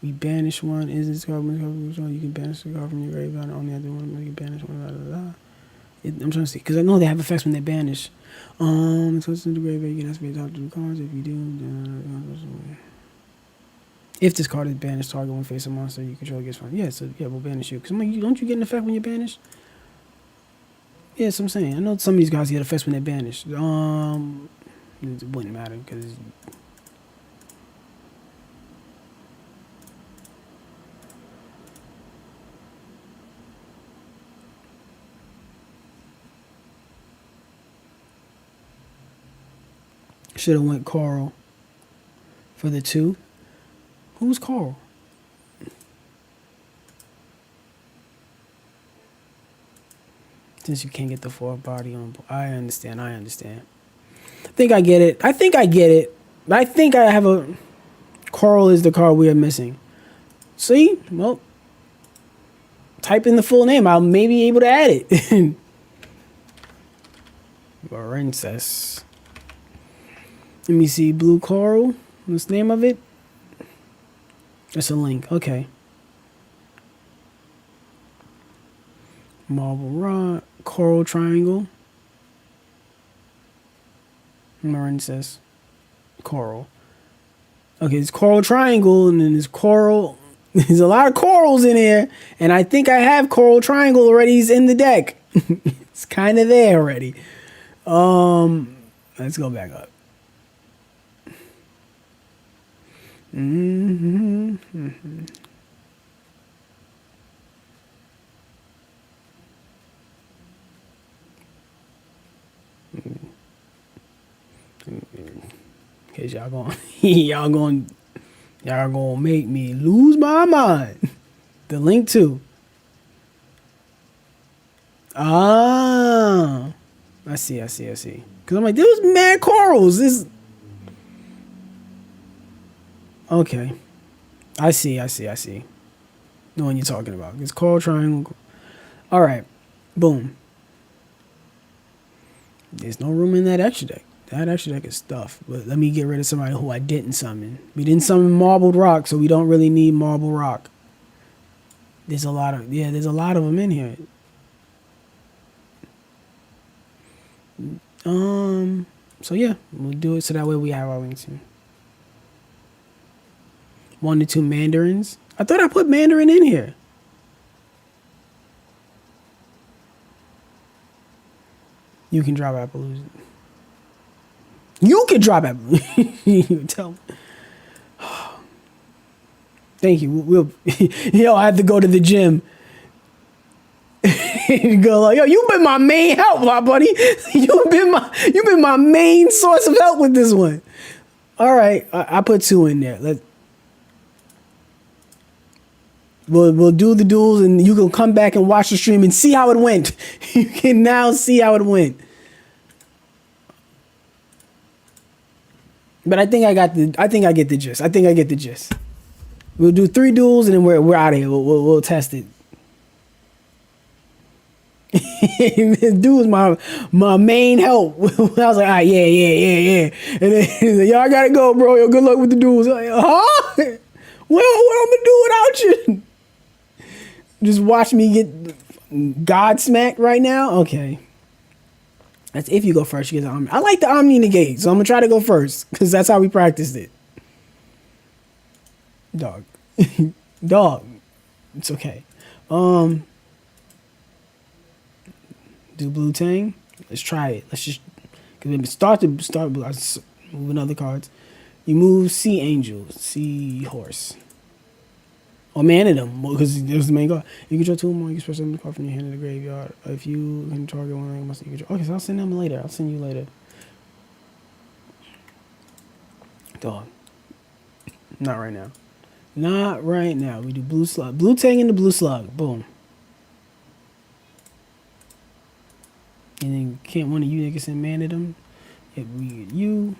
We banish one. Is this card? You can banish the card from your graveyard. Only I do one. You can banish one. I'm trying to see because I know they have effects when they banish. It's what's in the graveyard. You can ask me to talk to the cards. If you do, if this card is banished, target one face a monster you control gets fine. Yeah, so yeah, we'll banish you. Because I'm like, don't you get an effect when you're banished? Yes, I'm saying. I know some of these guys get effects when they're banished. It wouldn't matter because. Should have went Coral for the 2. Who's Coral? Since you can't get the 4 body on. I understand. I think I get it. I think I have a... Coral is the card we are missing. See? Well, type in the full name. I may be able to add it. Marincess. Let me see. Blue Coral. What's the name of it? That's a link. Okay. Marble Rock. Coral Triangle. Marincess. Coral. Okay, it's Coral Triangle, and then there's Coral. There's a lot of corals in here, and I think I have Coral Triangle already. He's in the deck. It's kind of there already. Let's go back up. Cause y'all gonna make me lose my mind. The link too. I see. Cause I'm like, there was mad corals. This. Okay. I see. Know what you're talking about. It's Coral Triangle. All right. Boom. There's no room in that extra deck. That extra deck is stuff. But let me get rid of somebody who I didn't summon. We didn't summon Marbled Rock, so we don't really need Marble Rock. There's a lot of them in here. So yeah, we'll do it so that way we have our wings here. 1 to 2 mandarins. I thought I put mandarin in here. You can drop Appaloosa. You can drop Appaloosa. You tell me. Thank you. I have to go to the gym. Go like, yo, you've been my main help, my buddy. You've been my main source of help with this one. All right, I put 2 in there. We'll do the duels, and you can come back and watch the stream and see how it went. You can now see how it went. But I think I get the gist. We'll do 3 duels, and then we're out of here. We'll test it. This dude was my main help. I was like, all right, yeah. And then he's like, yo, I gotta go, bro. Yo, good luck with the duels. Like, huh? What I'm gonna do without you? Just watch me get God smacked right now? Okay. That's if you go first, you get the Omni. I like the Omni negate, so I'm gonna try to go first, because that's how we practiced it. Dog. It's okay. Do Blue Tang. Let's try it. Let's just start moving other cards. You move Sea Angel, Sea Horse, or Man of them, because there's the main card. You control 2 more. You can special summon the card from your hand to the graveyard. If you can target one, you must control. Okay, so I'll send them later. I'll send you later. Dog. Not right now. We do Blue Slug. Blue Tang into Blue Slug. Boom. And then can't one of you niggas send Man of them. If we get you.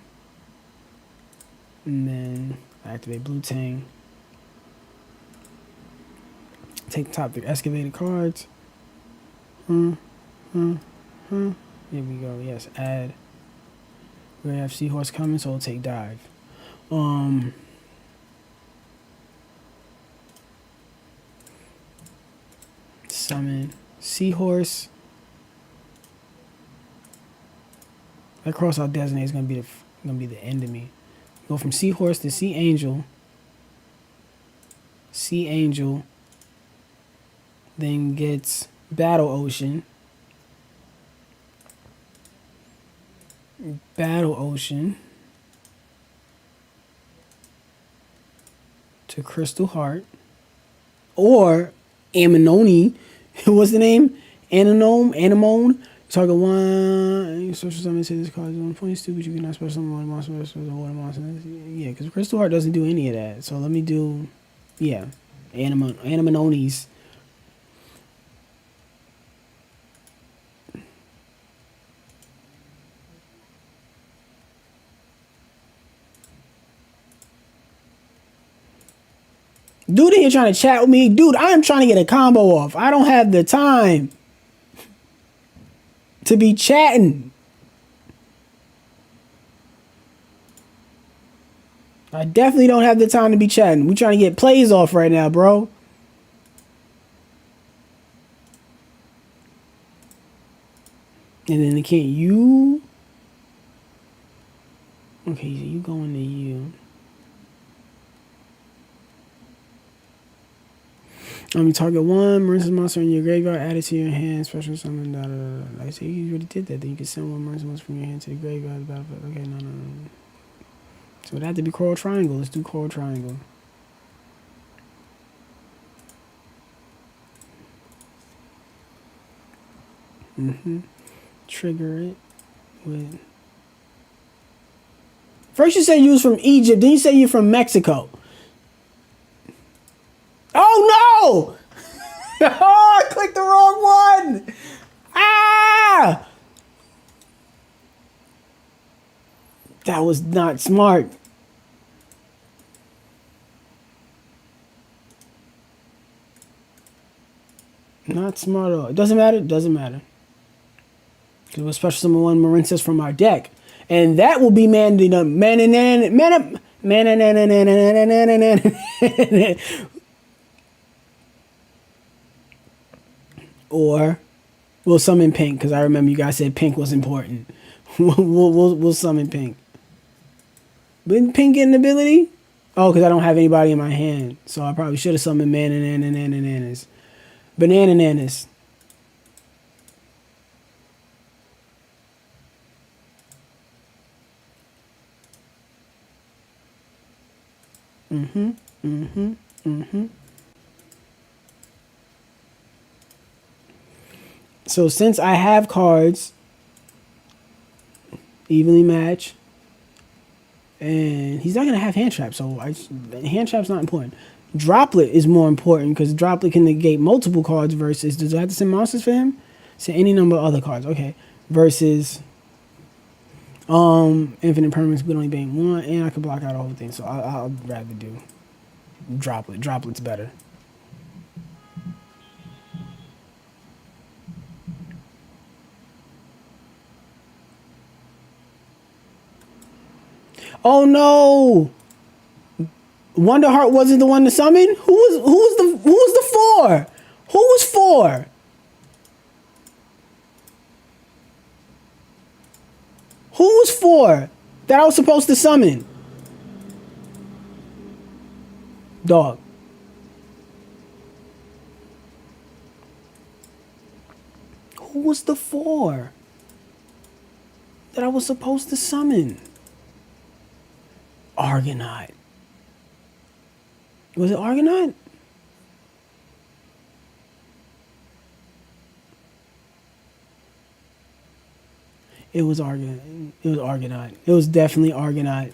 And then activate Blue Tang. Take the top 3 excavated cards. Here we go. Yes, add. We have Seahorse coming, so we'll take dive. Summon Seahorse. That cross-out designate is gonna be the end of me. Go from Seahorse to Sea Angel. Sea Angel then gets Battle Ocean. Battle Ocean to Crystal Heart. Or Anemone. What's the name? Anemone. Target one. Special summon to this card is 1 point stupid. You cannot special summon one monster. Water monster. Yeah, because Crystal Heart doesn't do any of that. So let me do. Yeah. Anemones. Dude in here trying to chat with me. Dude, I'm trying to get a combo off. I don't have the time to be chatting. I definitely don't have the time to be chatting. We trying to get plays off right now, bro. And then can't you? Okay, so you going to you. You target one Marincess monster in your graveyard, add it to your hand, special summon, da da da. Like I said, you already did that. Then you can send one Marincess monster from your hand to the graveyard. Okay, no. So it had to be Coral Triangle. Let's do Coral Triangle. Trigger it with. First you said you was from Egypt, then you say you're from Mexico. Oh no! Oh, I clicked the wrong one! Ah! That was not smart. Not smart at all. It doesn't matter. It doesn't matter. Because we'll special summon one Marincess from our deck. And that will be or we'll summon Pink, because I remember you guys said Pink was important. We'll summon Pink. Didn't Pink get an ability? Oh, because I don't have anybody in my hand. So I probably should have summoned Bananas. Banananas. So since I have cards, evenly match, and he's not gonna have hand trap, so hand trap's not important. Droplet is more important because Droplet can negate multiple cards versus. Does I have to send monsters for him? Send any number of other cards. Okay, versus infinite permanence would only ban one, and I can block out the whole thing. So I'll rather do Droplet. Droplet's better. Oh no! Wonderheart wasn't the one to summon. Who was the four? Who was four? Who was four that I was supposed to summon? Dog. Who was the four that I was supposed to summon? Argonaut. Was it Argonaut? It was Argonaut. It was Argonaut. It was definitely Argonaut.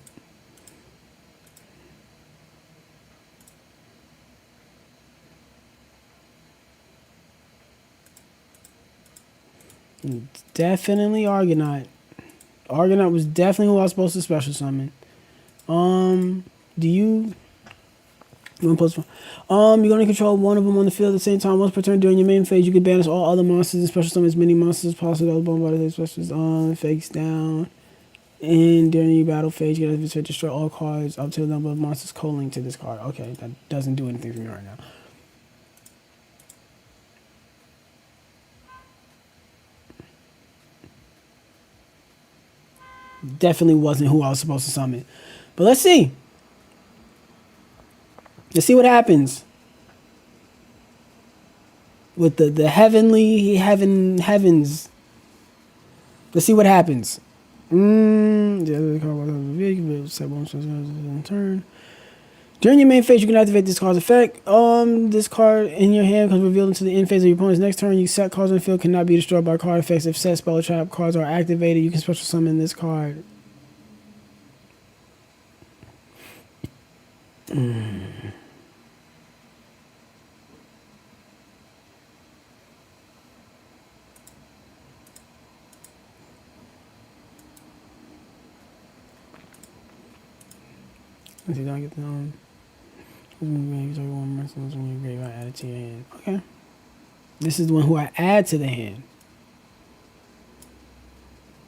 Definitely Argonaut. Argonaut was definitely who I was supposed to special summon. Do you... You're gonna control one of them on the field at the same time. Once per turn during your main phase, you can banish all other monsters and special summon as many monsters as possible. Those specials on, face down. And during your battle phase, you can destroy all cards up to the number of monsters co-linked to this card. Okay, that doesn't do anything for me right now. Definitely wasn't who I was supposed to summon. But let's see. Let's see what happens with the heavens. Let's see what happens. The other card was on the vehicle, set one in turn. During your main phase, you can activate this card's effect. This card in your hand becomes revealed into the end phase of your opponent's next turn. You set cards on the field cannot be destroyed by card effects. If set spell or trap cards are activated, you can special summon this card. Let's see, don't get the add to your hand. Okay. This is the one who I add to the hand.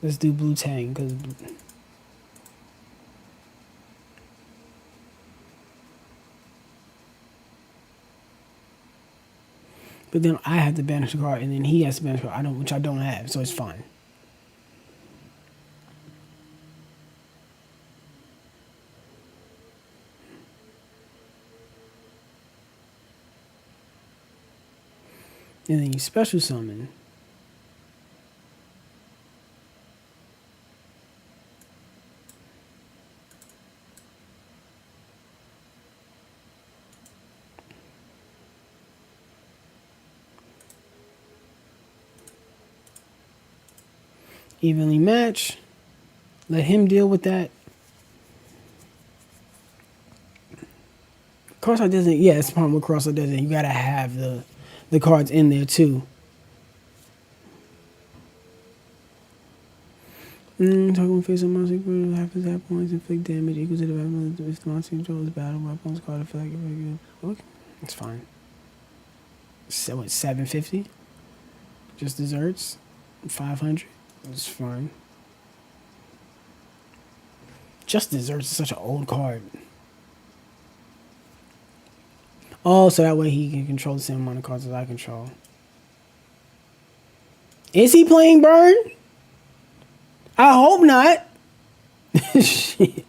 Let's do Blue Tang because. But then I have to banish a card, and then he has to banish a card. Which I don't have, so it's fine. And then you special summon. Evenly match. Let him deal with that. Crossart doesn't. Yeah, it's the problem with Crossart doesn't. You gotta have the cards in there too. Talking face of monster happens at points, inflict damage equal to the value if the monster controls battle weapons card effect. Okay, it's fine. So what? 750. Just desserts. 500. It's fine. Just desserts is such an old card. Oh, so that way he can control the same amount of cards as I control. Is he playing Burn? I hope not. Shit.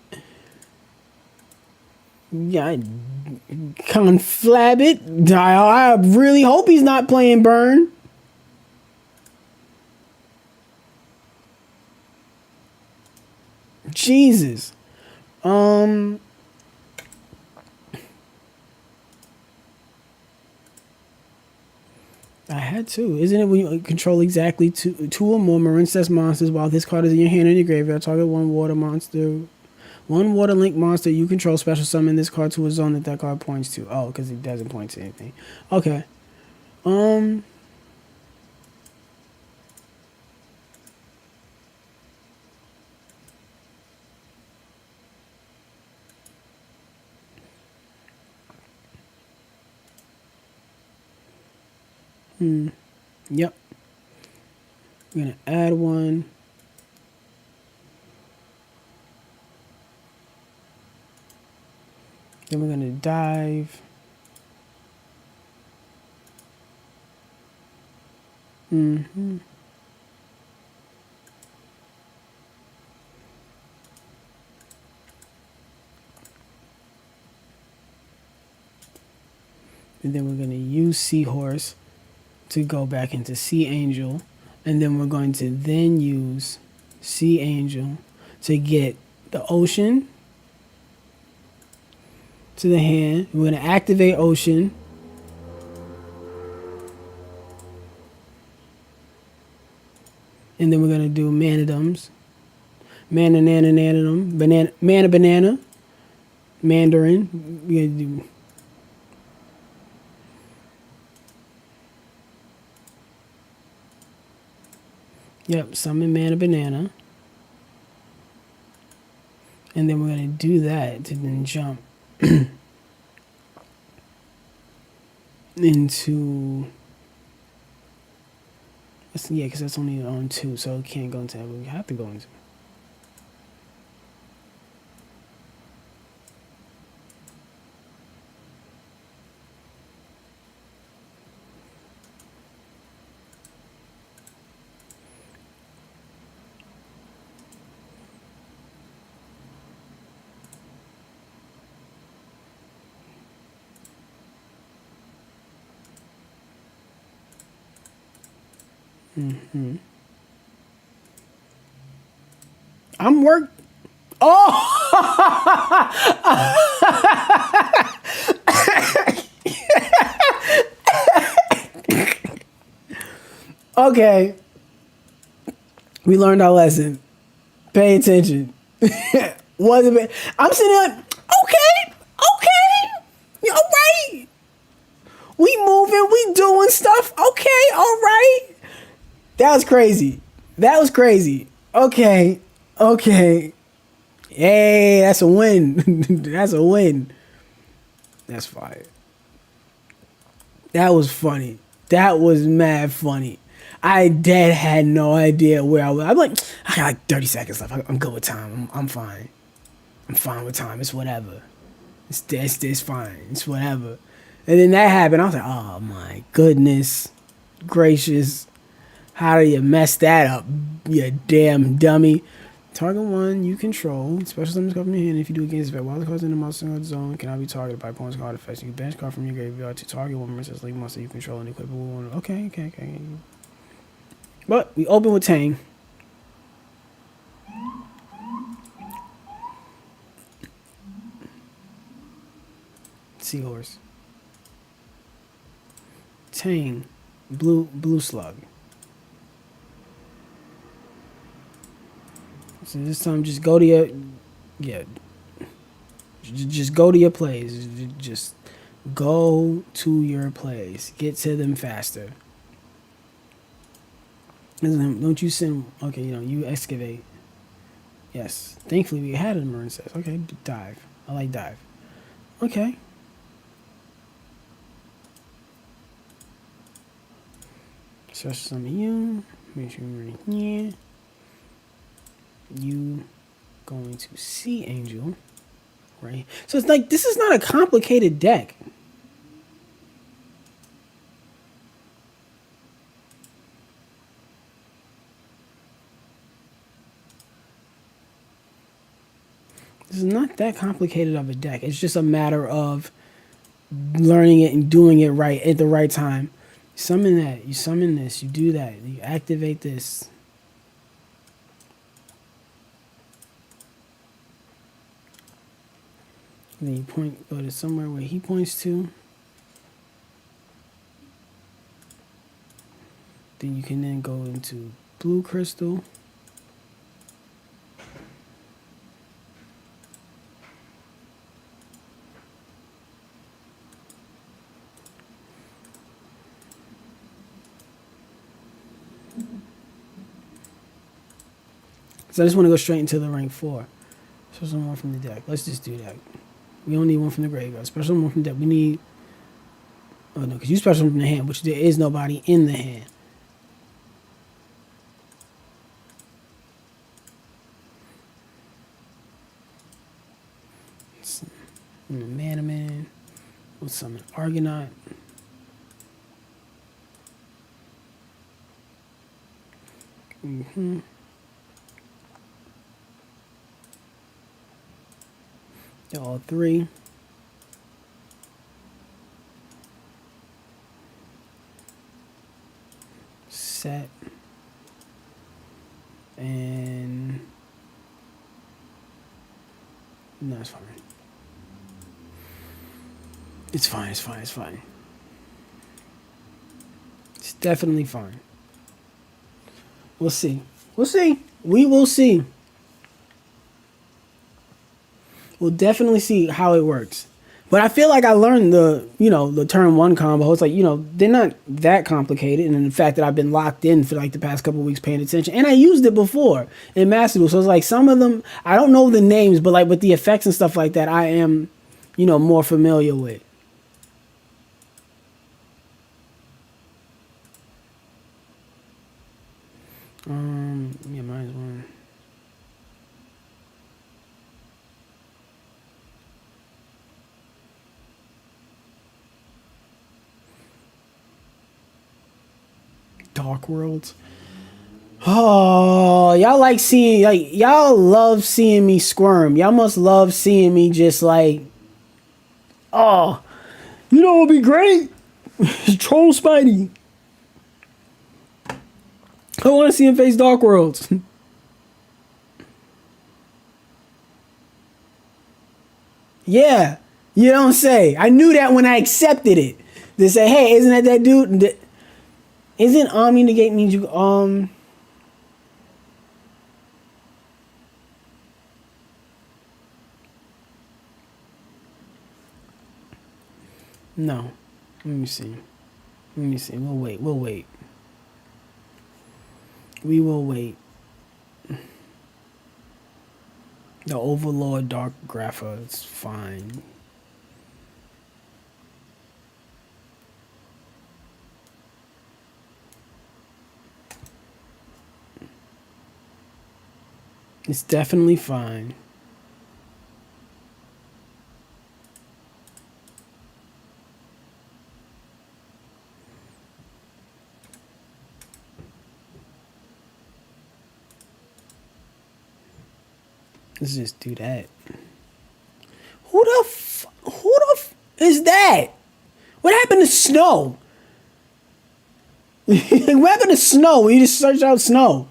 Yeah, conflab it. I really hope he's not playing Burn. Jesus. I had to. Isn't it when you control exactly two or more Marincess monsters while this card is in your hand or in your graveyard? Target one water monster. One water link monster you control special summon this card to a zone that card points to. Oh, because it doesn't point to anything. Okay. Yep. We're gonna add one. Then we're gonna dive. And then we're gonna use Seahorse to go back into Sea Angel, and then we're going to then use Sea Angel to get the Ocean to the hand. We're going to activate Ocean. And then we're going to do Manadums. Mana, nana, nanadum. Banana, mana, banana. Mandarin. We're going to do... Yep, summon mana, banana. And then we're going to do that to then jump into... Yeah, because that's only on 2, so it can't go into that. We have to go into... I'm work. Oh. Okay. We learned our lesson. Pay attention. Wasn't bad. I'm sitting there, okay. All right. We moving, we doing stuff. Okay, all right. That was crazy. Okay. Hey, that's a win. That's a win. That's fire. That was funny. That was mad funny. I dead had no idea where I was. I'm like, I got like 30 seconds left. I'm good with time. I'm fine. I'm fine with time. It's whatever. It's fine. It's whatever. And then that happened. I was like, oh my goodness gracious. How do you mess that up, you damn dummy? Target one you control. Special summons come from your hand if you do against effect. While the cards in the monster zone cannot be targeted by opponent's card effects. You can bench card from your graveyard to target one Marincess league monster you control and equip one. Okay. But we open with Tang. Seahorse. Tang. Blue slug. So this time just go to your just go to your plays. Just go to your plays. Get to them faster. Don't you send okay, you excavate. Yes. Thankfully we had a Marincess. Okay, dive. I like dive. Okay. Special summon you. Make sure you're right here. You going to see Angel, right? So it's like this is not a complicated deck. This is not that complicated of a deck. It's just a matter of learning it and doing it right at the right time. You summon that. You summon this. You do that. You activate this. And then you go to somewhere where he points to. Then you can then go into blue crystal. So I just want to go straight into the rank 4. Special one from the deck. Let's just do that. We don't need one from the graveyard. Special one from the deck. We need... Oh, no, because you special from the hand, which there is nobody in the hand. Mana Man. We'll summon Argonaut. They're all 3. Set. And... No, it's fine. It's fine. It's definitely fine. We'll see. We will see. We'll definitely see how it works. But I feel like I learned the turn 1 combo. It's like, they're not that complicated. And the fact that I've been locked in for like the past couple of weeks paying attention. And I used it before in Master Duel. So it's like some of them, I don't know the names, but like with the effects and stuff like that, I am, more familiar with. Yeah, mine's one. Dark Worlds. Oh, y'all y'all love seeing me squirm. Y'all must love seeing me just like, oh, what would be great? Troll Spidey. I want to see him face Dark Worlds. Yeah, you don't say. I knew that when I accepted it. They say, hey, isn't that dude? Isn't Omni negate means you No. Let me see. Let me see. We'll wait. We'll wait. We will wait. The Overlord Dark Grapha is fine. It's definitely fine. Let's just do that. Who the is that? What happened to Snow? What happened to Snow? When you just search out Snow?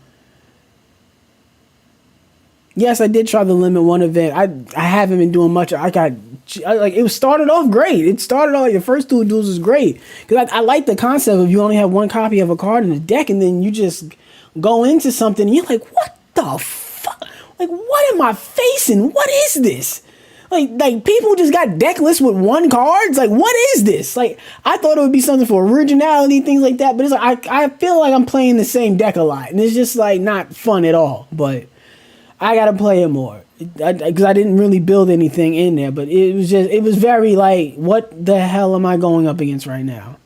Yes, I did try the limit one event. I haven't been doing much. It was started off great. It started off, the first two duels was great. Because I like the concept of you only have one copy of a card in the deck and then you just go into something and you're like, what the fuck? Like, what am I facing? What is this? Like people just got deck lists with one cards. Like, what is this? Like, I thought it would be something for originality, things like that. But it's like I feel like I'm playing the same deck a lot, and it's just like not fun at all. But I gotta play it more because I didn't really build anything in there. But it was very like, what the hell am I going up against right now?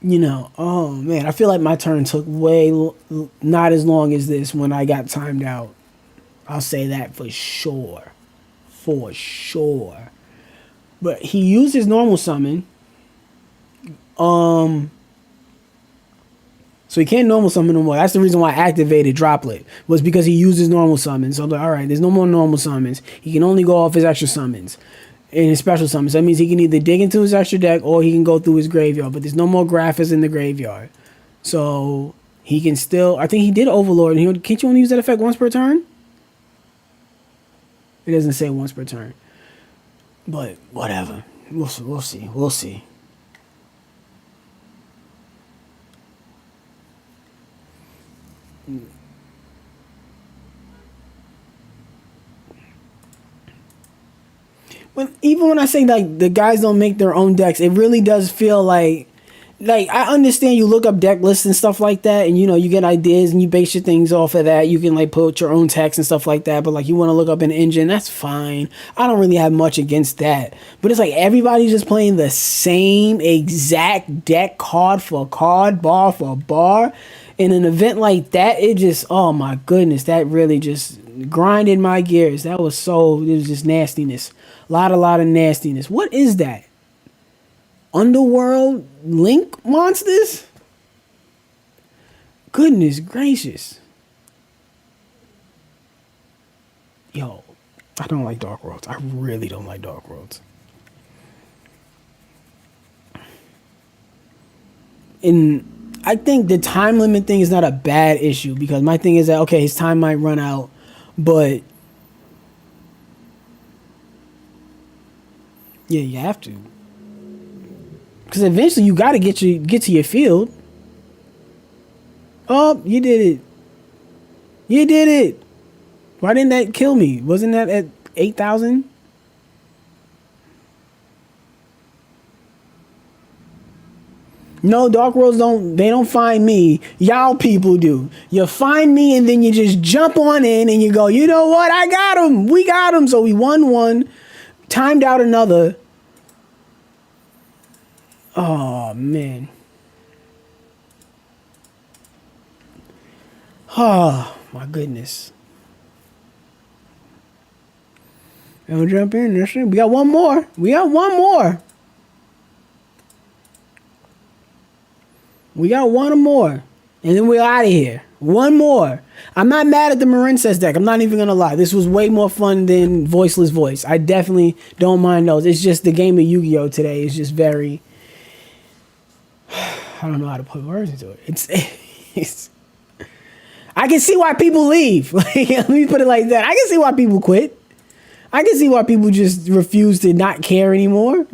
You know, oh man, I feel like my turn took not as long as this when I got timed out. I'll say that for sure. For sure. But he used his normal summon. So he can't normal summon no more. That's the reason why I activated Droplet, was because he used his normal summons. So I'm like, alright, there's no more normal summons. He can only go off his extra summons. In his special summons. That means he can either dig into his extra deck or he can go through his graveyard. But there's no more graphics in the graveyard. So he can still, I think he did Overlord. And can't you only use that effect once per turn? It doesn't say once per turn. But whatever. We'll see. We'll see. Even when I say like the guys don't make their own decks, it really does feel like I understand you look up deck lists and stuff like that, and you know you get ideas and you base your things off of that. You can like put your own text and stuff like that. But like you want to look up an engine, that's fine. I don't really have much against that. But it's like everybody's just playing the same exact deck, card for card, bar for bar. In an event like that, it just, oh my goodness, that really just grinded my gears. It was just nastiness. A lot of nastiness. What is that? Underworld Link monsters? Goodness gracious. Yo, I don't like Dark Worlds. I really don't like Dark Worlds. And I think the time limit thing is not a bad issue, because my thing is that, okay, his time might run out, but yeah, you have to, because eventually you got to get to your field. Oh, you did it. You did it. Why didn't that kill me? Wasn't that at 8,000? No, Dark Worlds don't find me. Y'all people do. You find me and then you just jump on in and you go, you know what? I got him. We got him. So we won one, timed out another. Oh, man. Oh, my goodness. I'll jump in. We got one more. We got one more. We got one more. And then we're out of here. One more. I'm not mad at the Marincess deck. I'm not even going to lie. This was way more fun than Voiceless Voice. I definitely don't mind those. It's just the game of Yu-Gi-Oh! Today is just very... I don't know how to put words into it. It's I can see why people leave. Like, let me put it like that. I can see why people quit. I can see why people just refuse to not care anymore.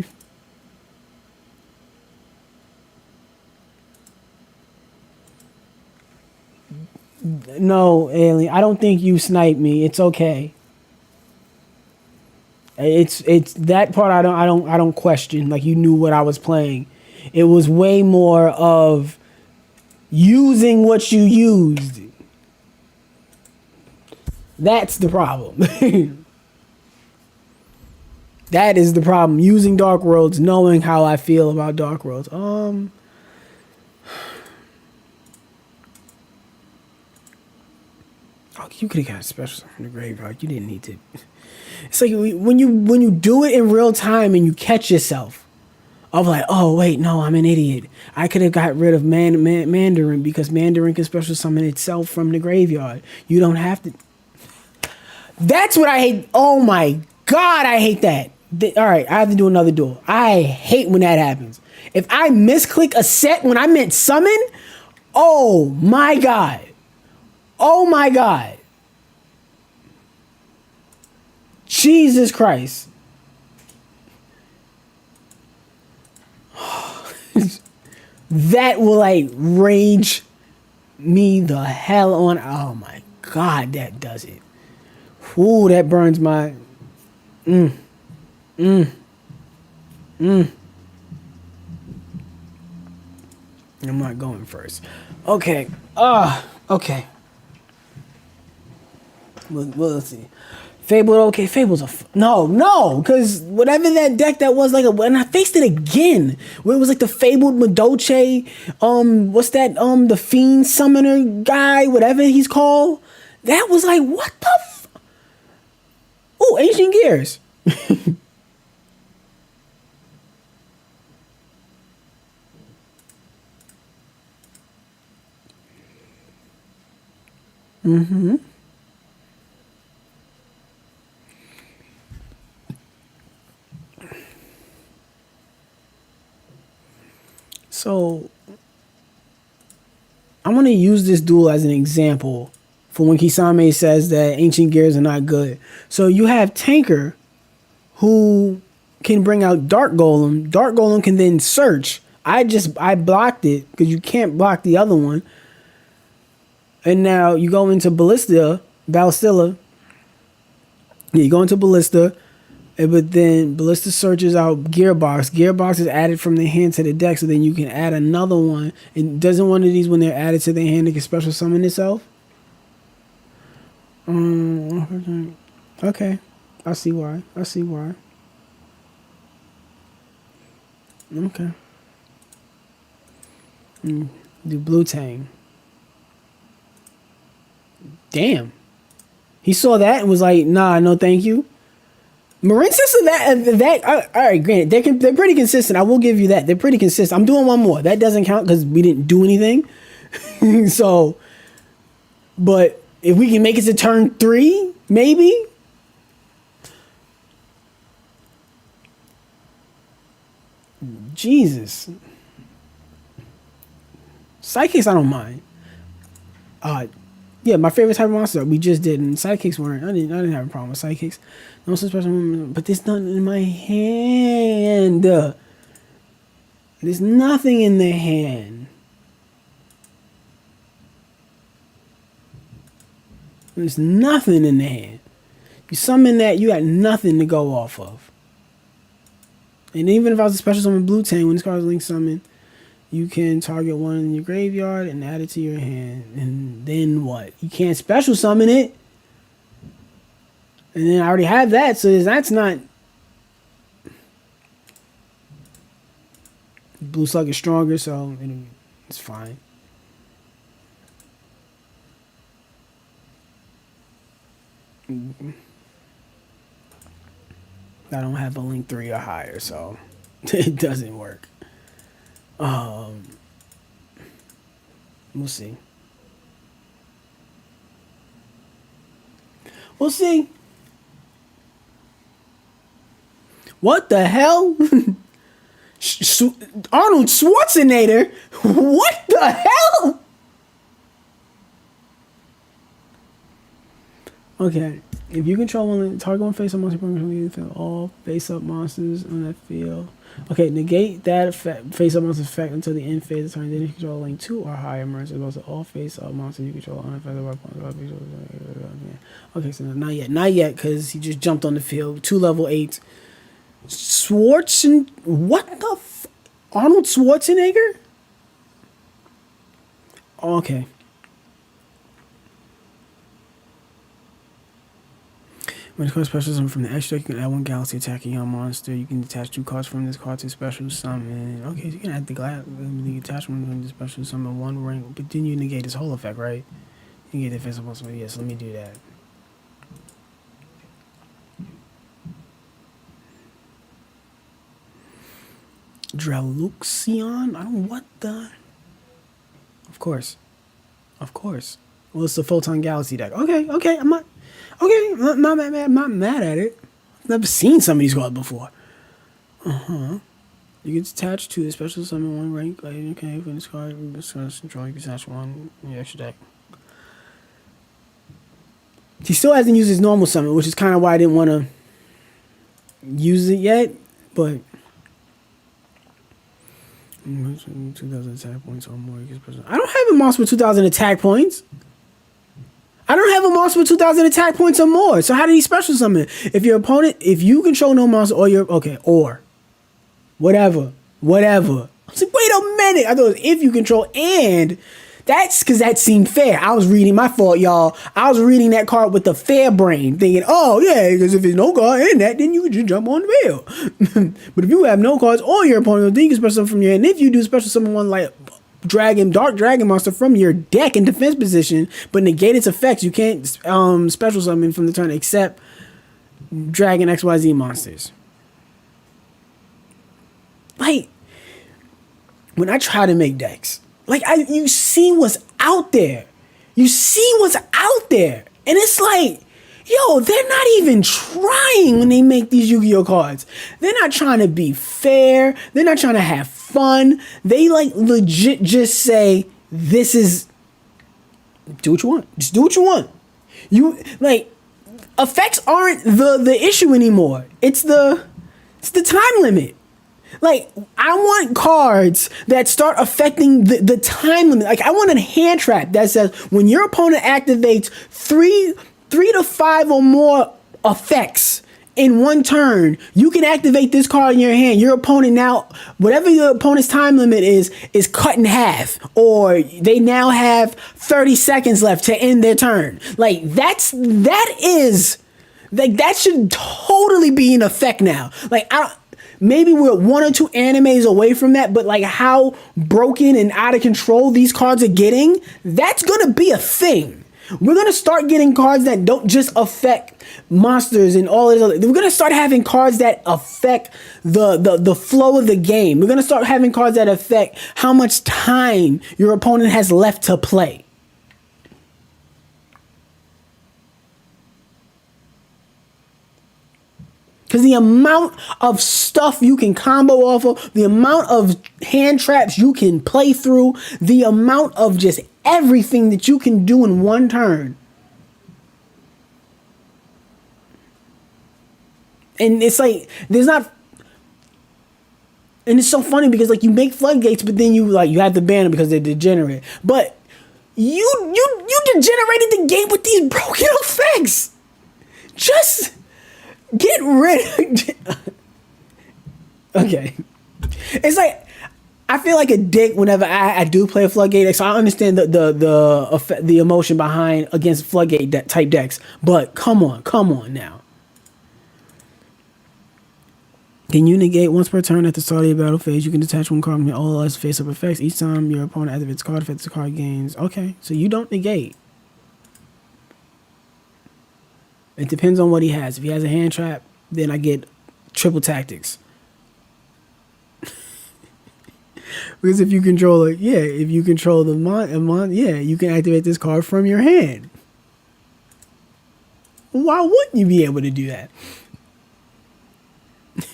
No, Alien, I don't think you sniped me. It's okay. It's that part I don't question. Like, you knew what I was playing. It was way more of using what you used. That's the problem. That is the problem. Using Dark Worlds, knowing how I feel about Dark Worlds. Oh, you could have got a special from the graveyard. You didn't need to. It's like when you do it in real time and you catch yourself of like, oh wait, no, I'm an idiot. I could have got rid of Mandarin because Mandarin can special summon itself from the graveyard. You don't have to. That's what I hate. Oh my god, I hate that. All right, I have to do another duel. I hate when that happens. If I misclick a set when I meant summon, oh my god. Oh my god. Jesus Christ. That will like rage me the hell on. Oh my god, that does it. Ooh, that burns my. I'm not going first. Okay. Okay. Well, let's see. Fable, okay, Fable's no, because whatever that deck that was like, and I faced it again, where it was like the Fabled Madoche, what's that, the Fiend Summoner guy, whatever he's called. That was like, what the oh, Ancient Gears. Mm-hmm. So I'm going to use this duel as an example for when Kisame says that Ancient Gears are not good. So you have Tanker who can bring out Dark Golem. Dark Golem can then search. I blocked it because you can't block the other one. And now you go into Ballistilla. Yeah, you go into Ballista. But then Ballista searches out Gearbox. Gearbox is added from the hand to the deck, so then you can add another one. And doesn't one of these, when they're added to the hand, it can special summon itself? Okay. I see why. Okay. Do Blue Tang. Damn. He saw that and was like, nah, no thank you. Marincess that all right, granted, they're pretty consistent. I will give you that. They're pretty consistent. I'm doing one more. That doesn't count because we didn't do anything. So, but if we can make it to turn 3, maybe. Jesus. Psychics, I don't mind. Yeah, my favorite type of monster. We just did, and sidekicks weren't. I didn't have a problem with sidekicks. No special, but there's nothing in my hand. There's nothing in the hand. There's nothing in the hand. You summon that, you got nothing to go off of. And even if I was a special summon Blue Tang, when this card is link summon, you can target one in your graveyard and add it to your hand. And then what? You can't special summon it. And then I already have that, so that's not... Blue Slug is stronger, so it's fine. I don't have a link 3 or higher, so it doesn't work. We'll see. We'll see. What the hell? Arnold Schwarzenegger? What the hell? Okay. If you control one target one face up monster, you can all face up monsters on that field. Okay, negate that face up monster effect until the end phase of turn. Then you control lane 2 or higher. Marincess also all face up monsters you control unaffected by points. Okay, so not yet, because he just jumped on the field. 2 level 8. What the Arnold Schwarzenegger? Okay. When you card specialism from the extra deck, you can add 1 galaxy attacking a monster. You can detach 2 cards from this card to special summon. Okay, so you can add the attachment from the special summon 1 ring, but then you negate this whole effect, right? You negate the physical summon. Yes, let me do that. Draluxion? I don't what the. Of course. Well, it's the Photon Galaxy deck. Okay, I'm not. Okay, I'm not mad at it. I've never seen some of these cards before. You can attach to the special summon 1 rank. Okay, for this card, control, you can attach 1 in your extra deck. He still hasn't used his normal summon, which is kind of why I didn't want to use it yet, but 2,000 attack points or more. I don't have a monster with 2,000 attack points. I don't have a monster with 2,000 attack points or more. So how did he special summon? If your opponent, if you control no monster or your, or whatever. I was like, wait a minute. I thought it was if you control, and that's because that seemed fair. I was reading, my fault, y'all. I was reading that card with the fair brain, thinking, oh yeah, because if there's no card in that, then you can just jump on the field. But if you have no cards or your opponent, then you can special summon from your hand. And if you do special summon one like dark dragon monster from your deck in defense position, but negate its effects, you can't special summon from the turn except dragon XYZ monsters. Like, when I try to make decks, like you see what's out there. And it's like, yo, they're not even trying when they make these Yu-Gi-Oh cards. They're not trying to be fair. They're not trying to have fun. They like legit just say, this is, do what you want. Just do what you want. You like, effects aren't the issue anymore. It's the time limit. Like, I want cards that start affecting the time limit. Like, I want a hand trap that says when your opponent activates three to 5 or more effects in one turn, you can activate this card in your hand. Your opponent now, whatever your opponent's time limit is cut in half, or they now have 30 seconds left to end their turn. Like, that should totally be in effect now. Like, maybe we're 1 or 2 animes away from that, but like how broken and out of control these cards are getting, that's gonna be a thing. We're gonna start getting cards that don't just affect monsters and all this other. We're gonna start having cards that affect the flow of the game. We're gonna start having cards that affect how much time your opponent has left to play. Because the amount of stuff you can combo off of, the amount of hand traps you can play through, the amount of just everything that you can do in one turn. And it's like, there's not... And it's so funny because like you make floodgates, but then you have to ban them because they're degenerate. But you degenerated the game with these broken effects. Just... get rid of... Okay. It's like, I feel like a dick whenever I do play a floodgate deck, so I understand the emotion behind against floodgate type decks, but come on now. Can you negate once per turn at the start of your battle phase? You can detach 1 card from all else face-up effects. Each time your opponent activates card effects, the card gains. Okay, so you don't negate. It depends on what he has. If he has a hand trap, then I get triple tactics. Because if you control it, if you control the you can activate this card from your hand. Why wouldn't you be able to do that?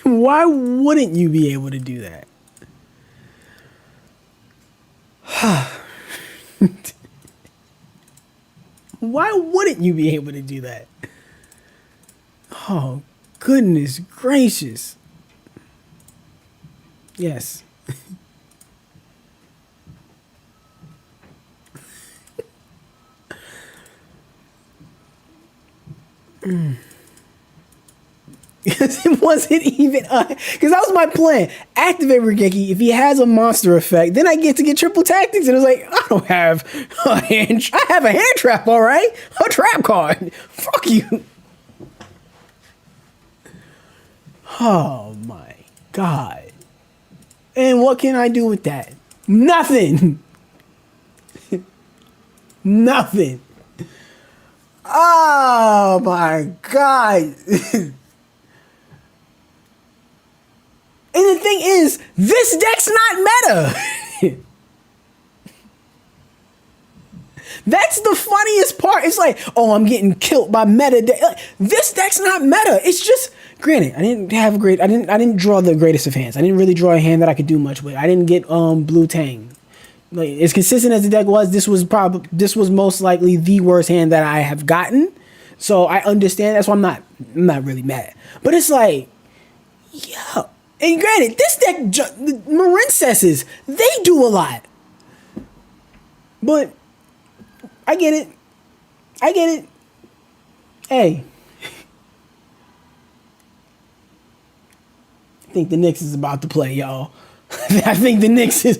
Why wouldn't you be able to do that? Why wouldn't you be able to do that? Oh, goodness gracious. Yes. Because it wasn't even because that was my plan. Activate Regeki. If he has a monster effect, then I get to get triple tactics. And it was like, I don't have a hand. I have a hand trap, all right. A trap card. Fuck you. Oh my god. And what can I do with that? Nothing. Nothing. Oh my god. And the thing is, this deck's not meta. That's the funniest part. It's like, oh, I'm getting killed by meta deck. Like, this deck's not meta. It's just, granted, I didn't draw the greatest of hands. I didn't really draw a hand that I could do much with. I didn't get blue tang. Like, as consistent as the deck was, this was most likely the worst hand that I have gotten. So I understand. That's why I'm not really mad. But it's like, yo. And granted, this deck, Marincesses, they do a lot. But I get it. I get it. Hey. I think the Knicks is about to play, y'all. I think the Knicks is,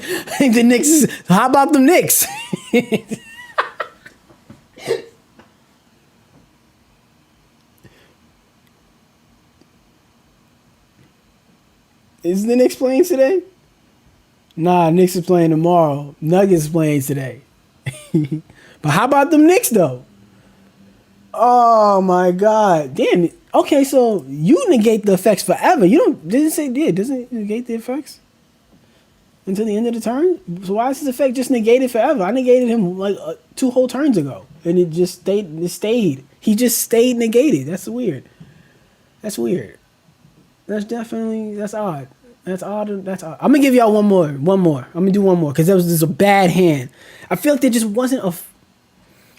how about the Knicks? Is the Knicks playing today? Nah, Knicks is playing tomorrow. Nuggets is playing today. But how about them Knicks though? Oh my god. Damn it. Okay, so you negate the effects forever. Doesn't it negate the effects? Until the end of the turn? So why is this effect just negated forever? I negated him like 2 whole turns ago. And it just stayed. He just stayed negated. That's weird. That's odd. That's odd. I'm gonna give y'all one more. I'm gonna do one more because that was just a bad hand. I feel like there just wasn't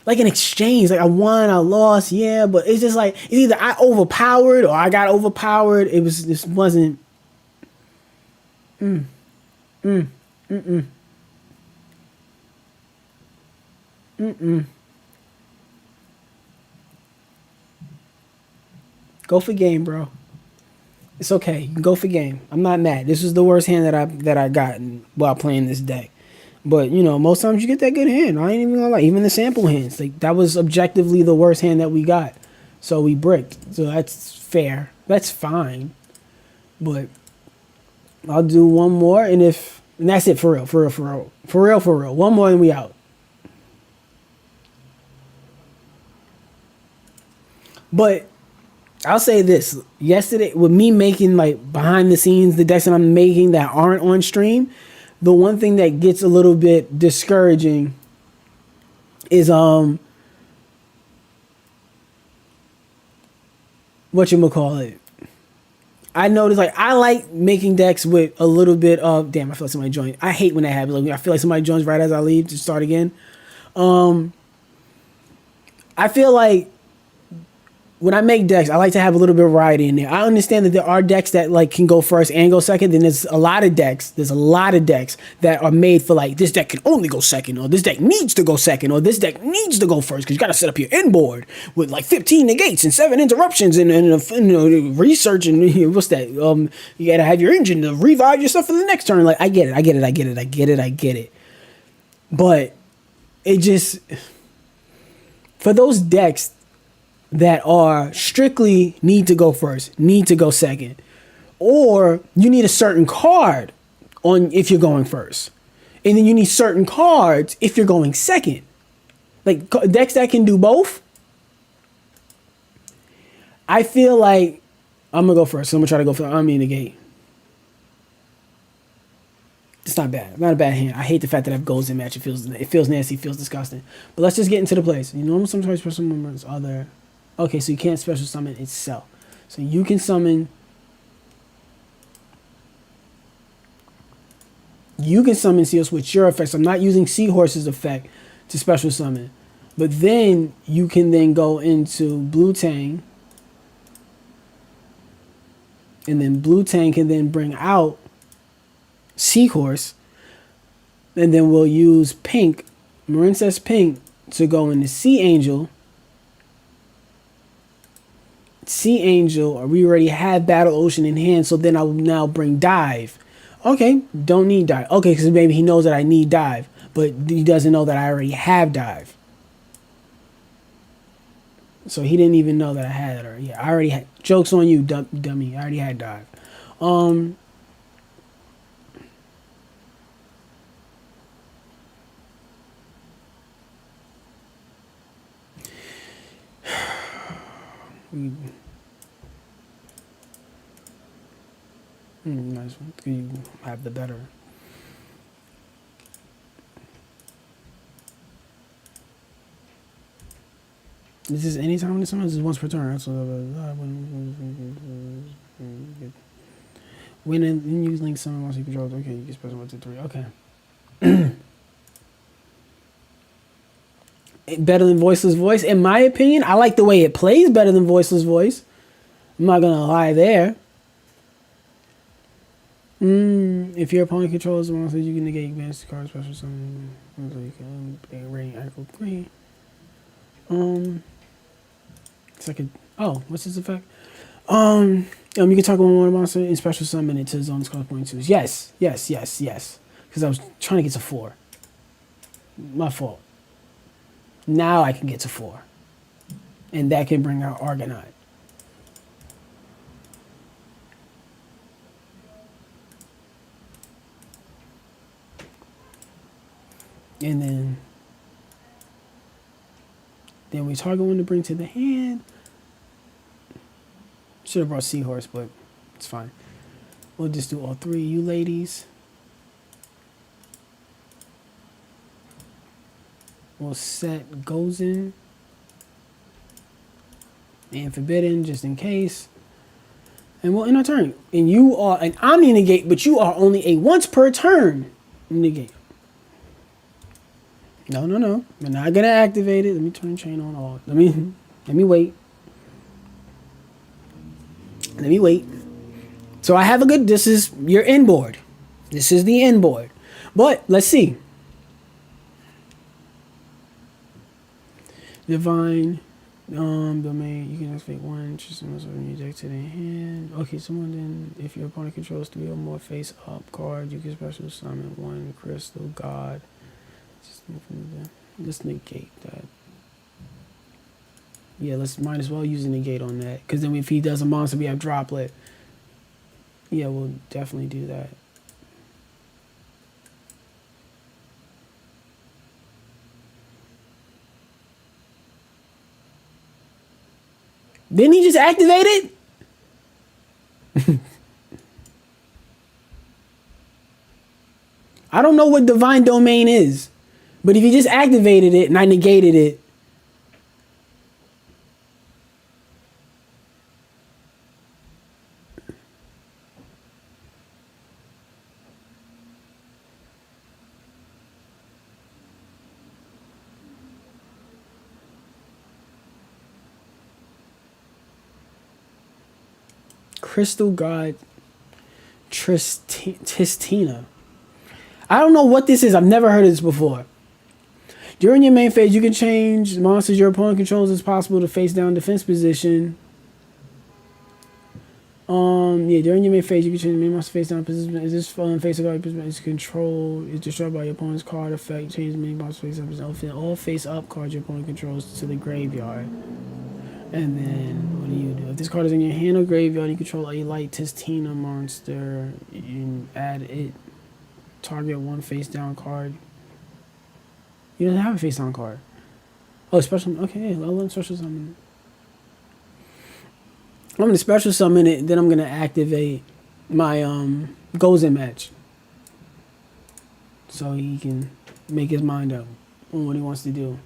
like an exchange. Like I won, I lost, yeah, but it's just like it's either I overpowered or I got overpowered. This wasn't. Go for game, bro. It's okay. You can go for game. I'm not mad. This is the worst hand that I got while playing this deck. But most times you get that good hand. I ain't even gonna lie. Even the sample hands, like that was objectively the worst hand that we got. So we bricked. So that's fair. That's fine. But I'll do one more, and that's it for real. One more and we out. But I'll say this. Yesterday, with me making like behind the scenes, the decks that I'm making that aren't on stream, the one thing that gets a little bit discouraging is whatchamacallit. I noticed like I like making decks with a little bit of damn, I feel like somebody joined. I hate when that happens. Like, I feel like somebody joins right as I leave to start again. I feel like when I make decks, I like to have a little bit of variety in there. I understand that there are decks that like can go first and go second. Then there's a lot of decks that are made for like this deck can only go second, or this deck needs to go second, or this deck needs to go first because you got to set up your end board with like 15 negates and 7 interruptions and research and what's that? You got to have your engine to revive yourself for the next turn. Like I get it. But it just for those decks that are strictly need to go first, need to go second, or you need a certain card on if you're going first, and then you need certain cards if you're going second. Like decks that can do both. I feel like I'm gonna go first. So I'm gonna try to go for Army Negate. It's not bad. Not a bad hand. I hate the fact that I have goals in match. It feels nasty. It feels disgusting. But let's just get into the plays. Sometimes special moments are there. Okay, so you can't special summon itself. So you can summon Seals with your effects. I'm not using Seahorse's effect to special summon. But then you can then go into Blue Tang. And then blue tank can then bring out Seahorse. And then we'll use pink, Marincess pink, to go into Sea Angel. Sea Angel, or we already have Battle Ocean in hand, so then I will now bring Dive. Okay, don't need Dive. Okay, because maybe he knows that I need Dive, but he doesn't know that I already have Dive. So he didn't even know that I had it already. Yeah, I already had. Joke's on you, dummy. I already had Dive. Nice one. You have the better. This is anytime this summons is once per turn. So when you link summon once you control, okay, you can special 1, 2, 3. Okay. Better than Voiceless Voice. In my opinion, I like the way it plays better than Voiceless Voice. I'm not gonna lie there. If your opponent controls the monster, you can negate advanced card special summon. So you can rating echo 3. Second. Oh, what's this effect? You can talk about one monster and special summon it to zones cost 0.2. Yes. Because I was trying to get to 4. My fault. Now I can get to 4. And that can bring out Argonaut. And then we target one to bring to the hand. Should have brought Seahorse, but it's fine. We'll just do all 3 of you ladies. We'll set Gozen and Forbidden just in case. And we'll end our turn. And you are an Omni negate, but you are only a once per turn negate. No. We're not gonna activate it. Let me turn chain on off. Let me wait. Let me wait. So I have a good. This is your end board. This is the end board. But let's see. Divine domain. You can activate 1. Choose someone from your deck to their hand. Okay, someone then. If your opponent controls 3 or more face-up cards, you can special summon 1 crystal god. Let's negate that. Yeah, let's might as well use a negate on that. Because then if he does a monster, we have droplet. Yeah, we'll definitely do that. Didn't he just activate it? I don't know what Divine Domain is. But if you just activated it and I negated it, Crystal God Tristina. I don't know what this is. I've never heard of this before. During your main phase, you can change monsters your opponent controls as possible to face down defense position. During your main phase, you can change the main monster face down position. Is this face up is control is destroyed by your opponent's card effect. Change the main monster face up position. All face up cards your opponent controls to the graveyard. And then what do? If this card is in your hand or graveyard, you control a light Tistina monster. You can add it. Target 1 face down card. You don't have a face down card. Oh, special. Okay, I'll let special summon it. I'm gonna special summon it. Then I'm gonna activate my Gozen match, so he can make his mind up on what he wants to do.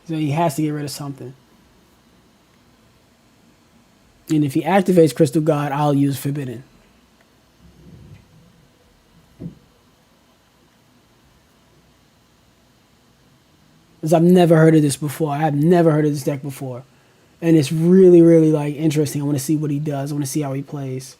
So he has to get rid of something. And if he activates Crystal God, I'll use Forbidden. Because I've never heard of this before. I have never heard of this deck before. and it's really, really like interesting. I want to see what he does. I want to see how he plays.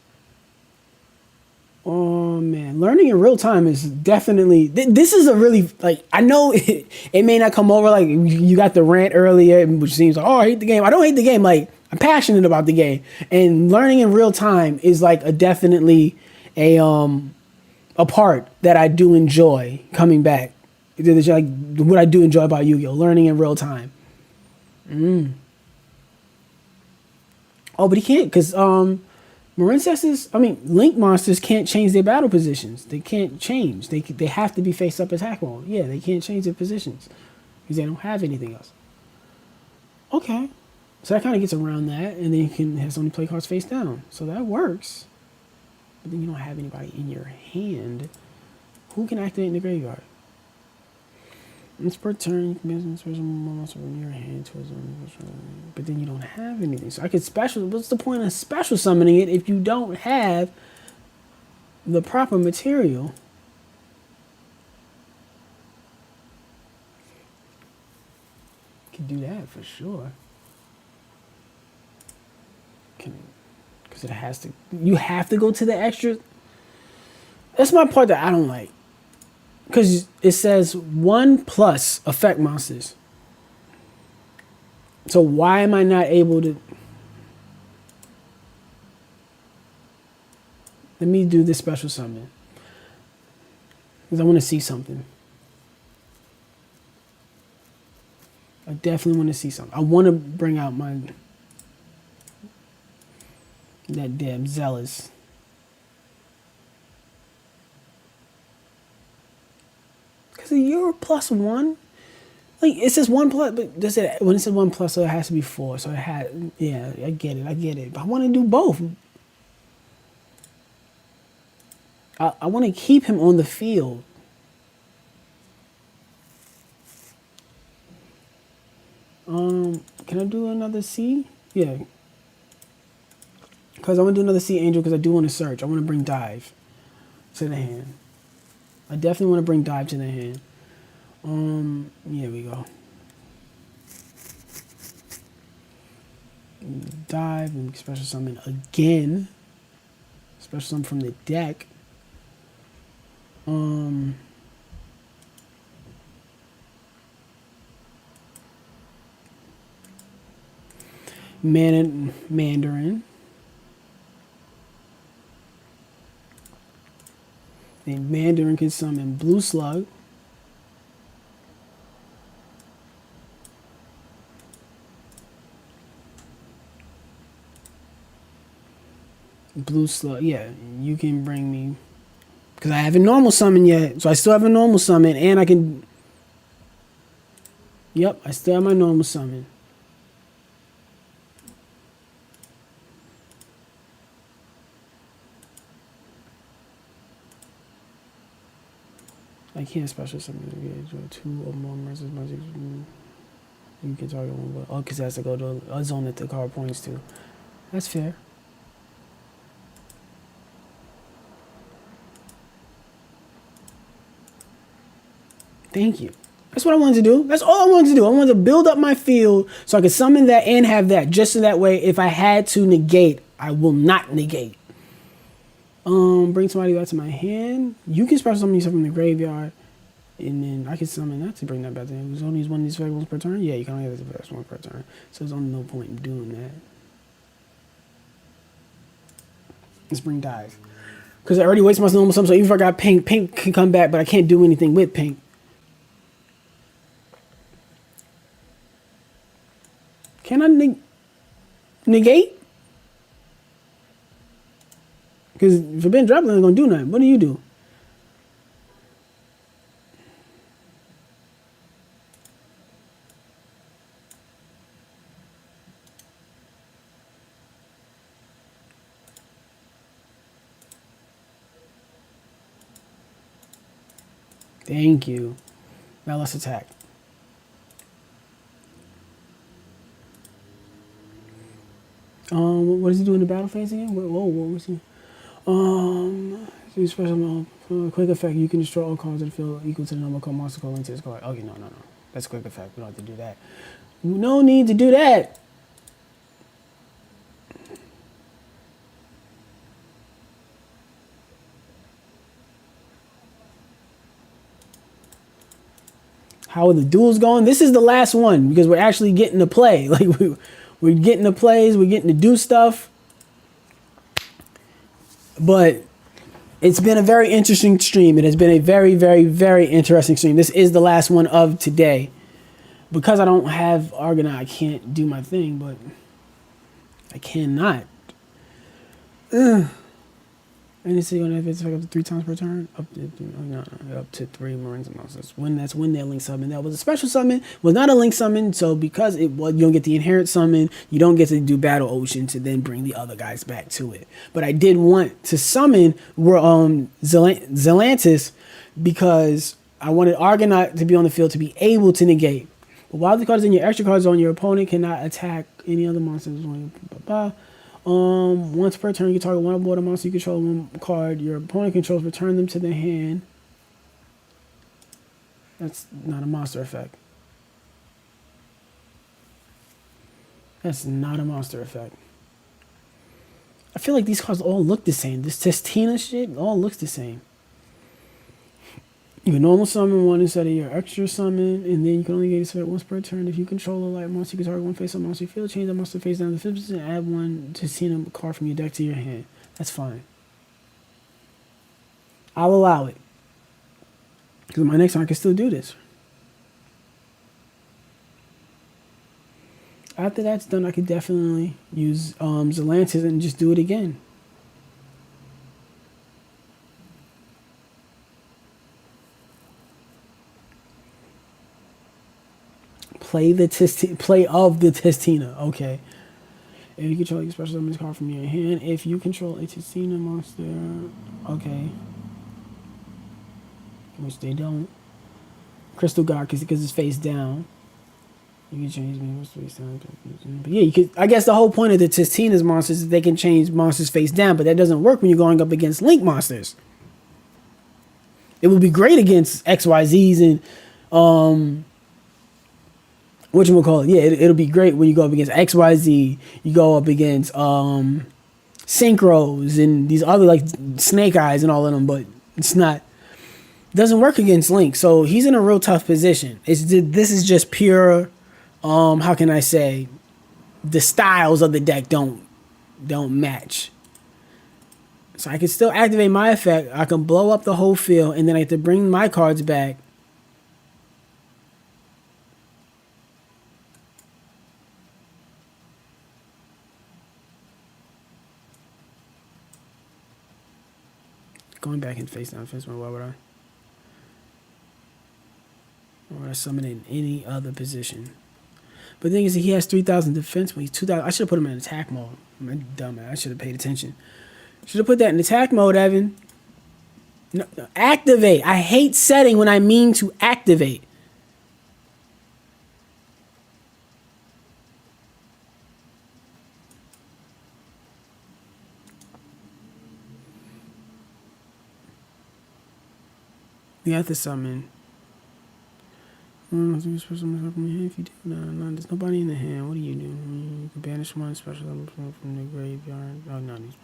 Oh man, learning in real time is definitely. This is a really like. I know it may not come over like you got the rant earlier, which seems like, oh, I hate the game. I don't hate the game. Like, I'm passionate about the game, and learning in real time is like a definitely a part that I do enjoy coming back. It's like what I do enjoy about Yu-Gi-Oh! Learning in real time. Oh, but he can't because Marincess Link monsters can't change their battle positions. They can't change. They have to be face up attack mode. Yeah, they can't change their positions because they don't have anything else. Okay, so that kind of gets around that, and then you can have somebody play cards face down. So that works. But then you don't have anybody in your hand who can activate in the graveyard. Once per turn, you can special monster from your hand towards them, but then you don't have anything. So I could special. What's the point of special summoning it if you don't have the proper material? You can do that for sure. Because it has to. You have to go to the extra. That's my part that I don't like. Because it says 1+ effect monsters. So why am I not able to... Let me do this special summon. Because I want to see something. I definitely want to see something. I want to bring out my... That damn Zealous. Because you're +1. Like, it says 1+, but does it, when it says 1+, so it has to be 4. So it had, yeah, I get it. But I want to do both. I want to keep him on the field. Can I do another C? Yeah. Because I want to do another Sea Angel because I do want to search. I want to bring Dive to the hand. I definitely want to bring Dive to the hand. Here we go. Dive and special summon again. Special summon from the deck. Mandarin. Then Mandarin can summon Blue Slug. Blue Slug, yeah, you can bring me, because I haven't normal summon yet, so I still have a normal summon, and I can, yep, I still have my normal summon. I can't special summon to 2 or more versus magic. You can target one, but because it has to go to a zone that the card points to. That's fair. Thank you. That's what I wanted to do. That's all I wanted to do. I wanted to build up my field so I could summon that and have that. Just so that way, if I had to negate, I will not negate. Bring somebody back to my hand. You can special summon yourself from the graveyard. And then I can summon that to bring that back to him. There's only one of these effects once per turn. Yeah, you can only have this effect once per turn. So there's only no point in doing that. Let's bring Dive. Because I already wasted my normal summon, so even if I got pink, pink can come back, but I can't do anything with pink. Can I negate? Because Forbidden Droplet ain't gonna do nothing. What do you do? Thank you. Now let's attack. What does he do in the battle phase again? Whoa, what was he? Special quick effect. You can destroy all cards that feel equal to the number of card monster card into this card. Okay, no. That's a quick effect. We don't have to do that. No need to do that. How are the duels going? This is the last one because we're actually getting to play. Like we're getting to plays, we're getting to do stuff. But it's been a very interesting stream. It has been a very, very, very interesting stream. This is the last one of today. Because I don't have Argonaut, I can't do my thing, but I cannot. Ugh. And it's going to have up to 3 times per turn. Up to 3 Marincess. That's when they're link summon. That was a special summon. Was not a link summon. So because you don't get the inherent summon, you don't get to do Battle Ocean to then bring the other guys back to it. But I did want to summon Zelantis because I wanted Argonaut to be on the field to be able to negate. But while the cards in your extra cards on your opponent cannot attack any other monsters. Once per turn, you can target one border monster you control, one card your opponent controls, return them to their hand. That's not a monster effect. That's not a monster effect. I feel like these cards all look the same. This Testina shit all looks the same. You can normal summon one instead of your extra summon, and then you can only get this effect once per turn. If you control a light monster, you can target one face-up monster you feel, change that monster face down to 50%, and add one Testina card from your deck to your hand. That's fine. I'll allow it. Because my next time I can still do this. After that's done, I could definitely use Zelantis and just do it again. Play of the Testina. Okay. If you control a special summon card from your hand, if you control a Testina monster, okay. Which they don't. Crystal God, because it's face down. You can change monsters face down. But yeah, you could. I guess the whole point of the Testina's monsters is they can change monsters face down, but that doesn't work when you're going up against Link monsters. It would be great against XYZs and whatchamacallit? Yeah, it'll be great when you go up against XYZ. You go up against Synchros and these other like Snake Eyes and all of them, but it's not. Doesn't work against Link, so he's in a real tough position. This is just pure. How can I say? The styles of the deck don't match. So I can still activate my effect. I can blow up the whole field, and then I have to bring my cards back. Going back and face down fence, why would I? Or would I summon it in any other position? But the thing is, he has 3,000 defense when he's 2,000. I should have put him in attack mode. I'm dumb, man. I should have paid attention. Should have put that in attack mode, Evan. No, activate. I hate setting when I mean to activate. You have to summon. If you do, no, there's nobody in the hand. What are you doing? You can banish one special from the graveyard. Oh no, these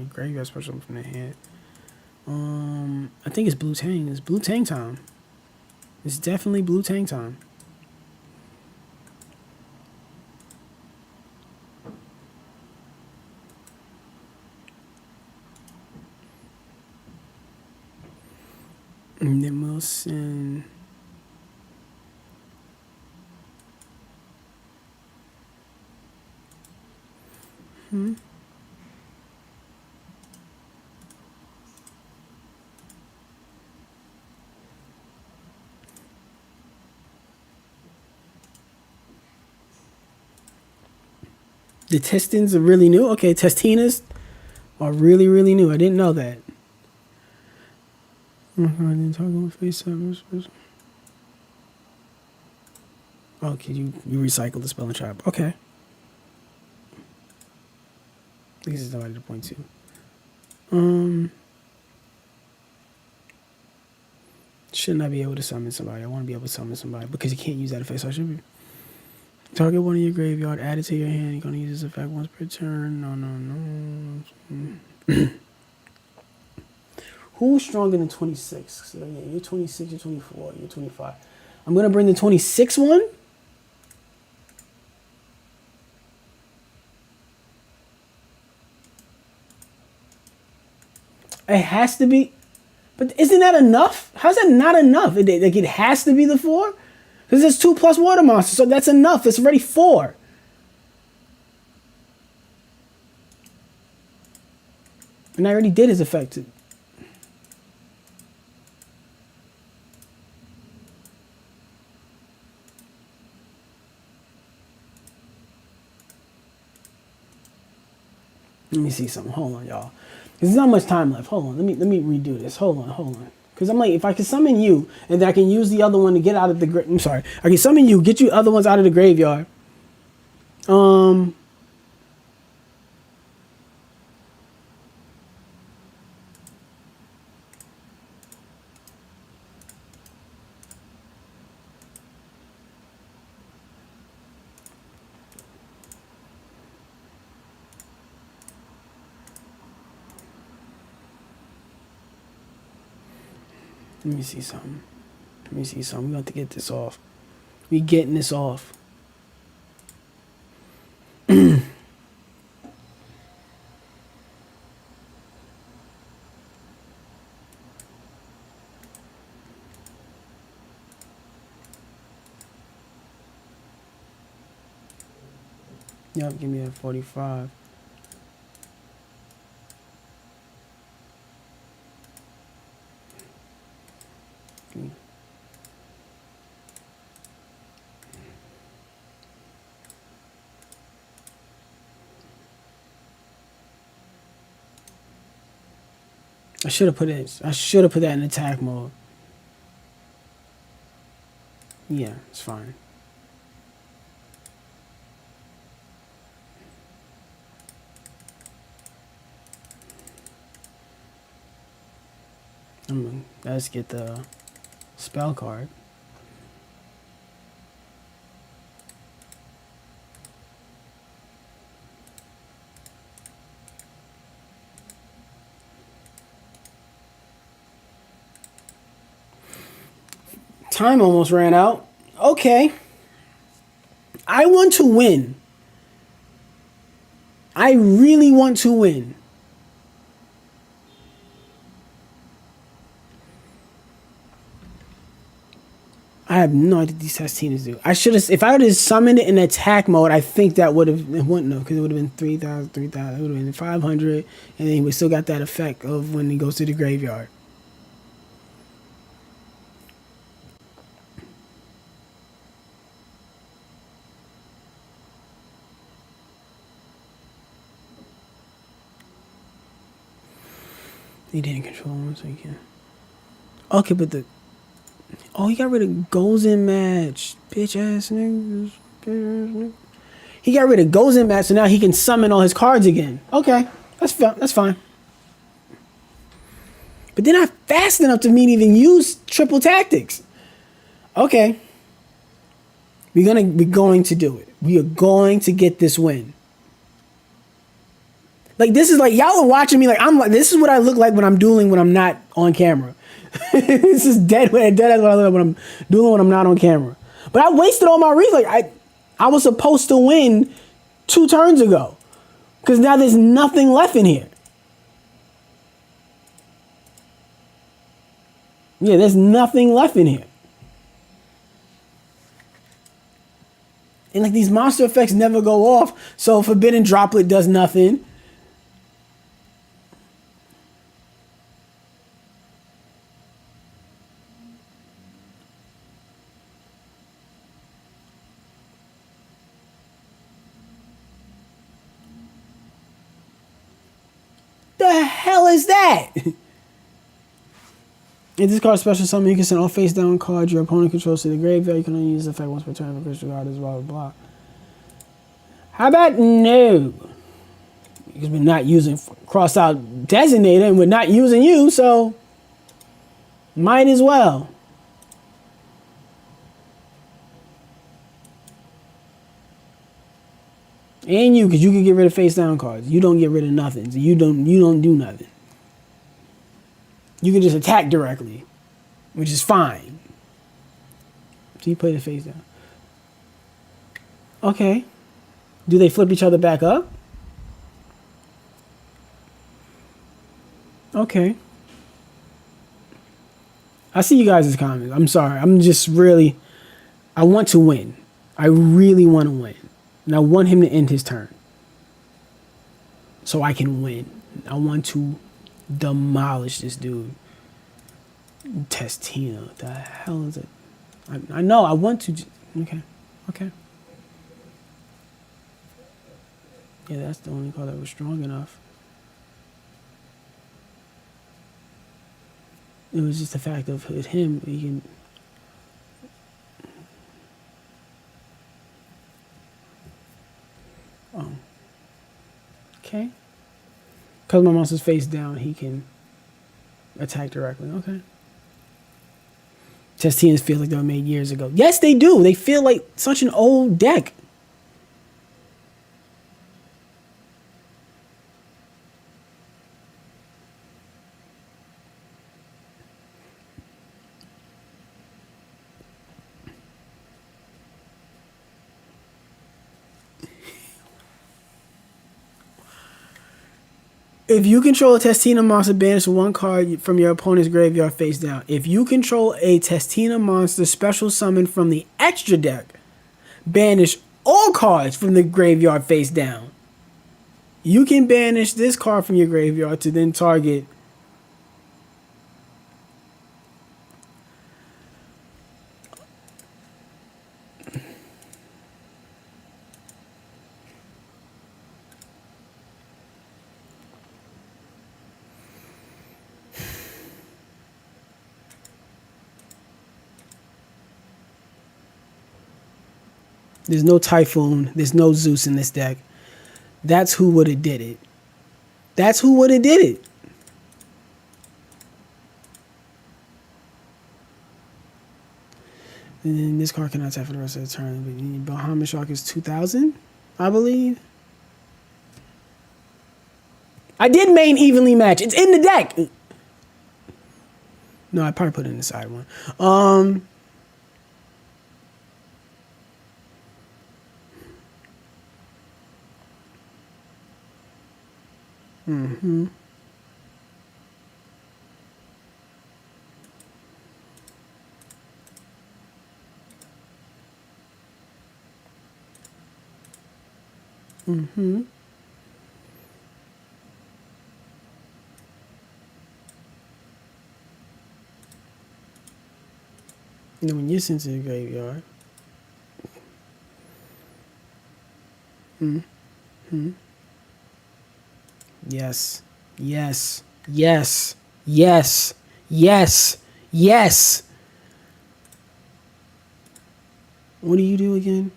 graveyard special from the hand. I think it's Blue Tang. It's Blue Tang time. It's definitely Blue Tang time. And then we'll send. The Testins are really new? Okay, Testinas are really, really new. I didn't know that. Okay, you recycle the spell and trap. Okay. This is nobody to point to. Should not be able to summon somebody. I want to be able to summon somebody because you can't use that effect, so I should be. Target one in your graveyard, add it to your hand. You're going to use this effect once per turn. No. Who's stronger than 26? So yeah, you're 26, you're 24, you're 25. I'm going to bring the 26 one. It has to be. But isn't that enough? How's that not enough? Like it has to be the 4? Because there's 2 plus water monsters, so that's enough. It's already 4. And I already did his effect. Let me see something. Hold on, y'all. There's not much time left. Hold on. Let me redo this. Hold on. Because I'm like, if I can summon you, and then I can use the other one to get out of the I'm sorry. I can summon you, get you other ones out of the graveyard. Let me see something. We got to get this off. We getting this off. Yep, give me that 45. I should have put that in attack mode. Yeah, it's fine. Let's get the spell card. Time almost ran out. Okay. I want to win. I really want to win. I have no idea what these Testines do. I should have, if I would have summoned it in attack mode, I think that would have, it wouldn't have, because it would have been 3,000, it would have been 500, and then we still got that effect of when he goes to the graveyard. He didn't control him, so he can. Okay, but the... Oh, he got rid of goals in match. Bitch ass niggas. He got rid of goals in match, so now he can summon all his cards again. Okay, that's fine. But they're not fast enough to me to even use triple tactics. Okay. We're going to do it. We are going to get this win. Like, this is like, y'all are watching me like, I'm like, this is what I look like when I'm dueling when I'm not on camera. This is dead what I look like when I'm dueling when I'm not on camera. But I wasted all my reflex. I was supposed to win 2 turns ago. Because now there's nothing left in here. Yeah, there's nothing left in here. And like these monster effects never go off. So Forbidden Droplet does nothing. The hell is that? If this card special summon, you can send all face down cards your opponent controls to the graveyard. You can only use the effect once per turn for crystal god as blah blah. How about no? Because we're not using cross out designator and we're not using you, so might as well. And you, because you can get rid of face down cards. You don't get rid of nothing. So you don't do nothing. You can just attack directly, which is fine. So you put it face down. Okay. Do they flip each other back up? Okay. I see you guys' comments. I'm sorry. I'm just really... I want to win. I really want to win. And I want him to end his turn. So I can win. I want to demolish this dude. Testina. What the hell is it? I know. I want to... Okay. Okay. Yeah, that's the only card that was strong enough. It was just the fact of him. He can... Oh. Okay. Because my monster's face down, he can attack directly. Okay. Testinas feel like they were made years ago. Yes, they do. They feel like such an old deck. If you control a Testina monster, banish one card from your opponent's graveyard face down. If you control a Testina monster special summon from the extra deck, banish all cards from the graveyard face down. You can banish this card from your graveyard to then target. There's no Typhoon. There's no Zeus in this deck. That's who would have did it. That's who would have did it. And then this card cannot tap for the rest of the turn. Bahamut Shark is 2,000, I believe. I did main evenly match. It's in the deck. No, I probably put it in the side one. Mm-hmm. Mm-hmm. And then when you're sent to the graveyard. Mm-hmm. Yes. Yes. Yes. Yes. Yes. Yes. What do you do again?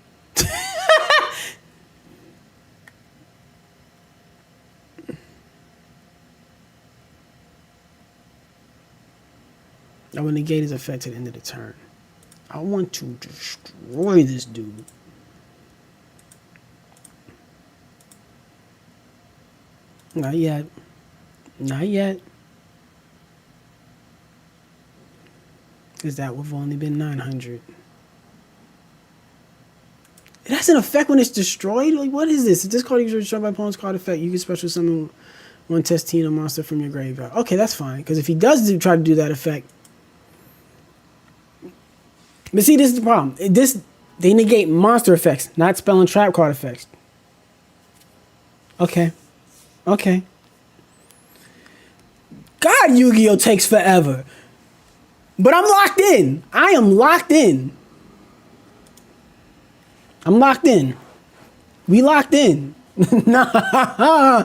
I will negate his effect at the end of the turn. I want to destroy this dude. Not yet. Not yet. Because that would have only been 900. It has an effect when it's destroyed? Like, what is this? If this card is destroyed by opponent's card effect, you can special summon one Testina monster from your graveyard. Okay, that's fine. Because if he does try to do that effect... But see, this is the problem. They negate monster effects, not spell and trap card effects. Okay. Okay. God, Yu-Gi-Oh! Takes forever. But I'm locked in. I am locked in. I'm locked in. We locked in. Nah.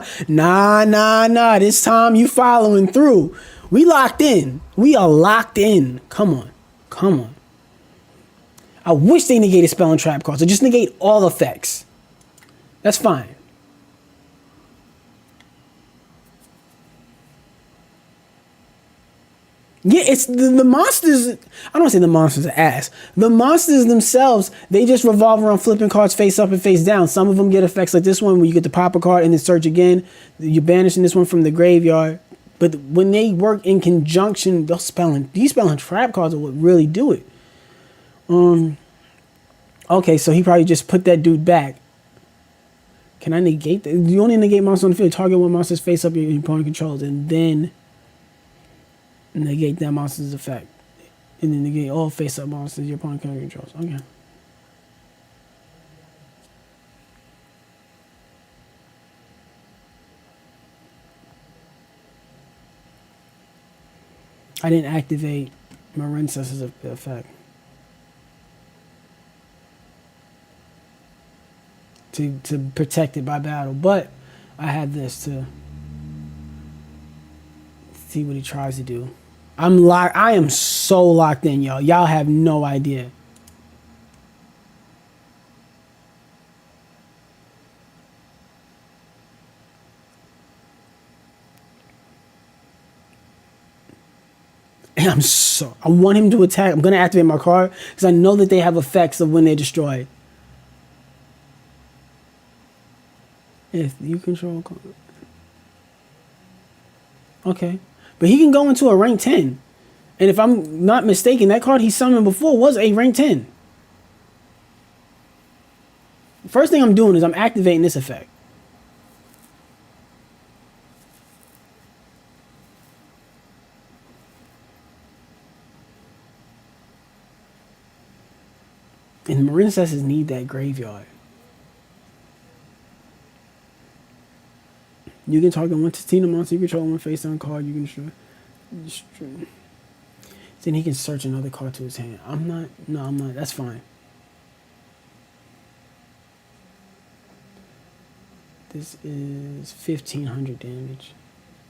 This time you following through. We locked in. We are locked in. Come on. Come on. I wish they negated spell and trap cards. So just negate all effects. That's fine. Yeah, it's the monsters. I don't want to say the monsters are ass. The monsters themselves, they just revolve around flipping cards face up and face down. Some of them get effects like this one where you get to pop a card and then search again. You're banishing this one from the graveyard. But when they work in conjunction, these spell and trap cards are what really do it. Okay, so he probably just put that dude back. Can I negate that? You only negate monster on the field. Target one monster's face up your opponent controls, and then negate that monster's effect. And then negate all face up monsters your opponent controls. Okay. I didn't activate Marincess's effect to protect it by battle, but I had this to see what he tries to do. I am so locked in, y'all. Y'all have no idea. And I want him to attack. I'm gonna activate my card because I know that they have effects of when they're destroyed. If you control card. Okay. But he can go into a rank 10. And if I'm not mistaken, that card he summoned before was a rank 10. First thing I'm doing is I'm activating this effect. And Marincesses need that graveyard. You can target one Tina monster you control one face down card you can destroy. Then he can search another card to his hand. I'm not. That's fine. This is 1500 damage.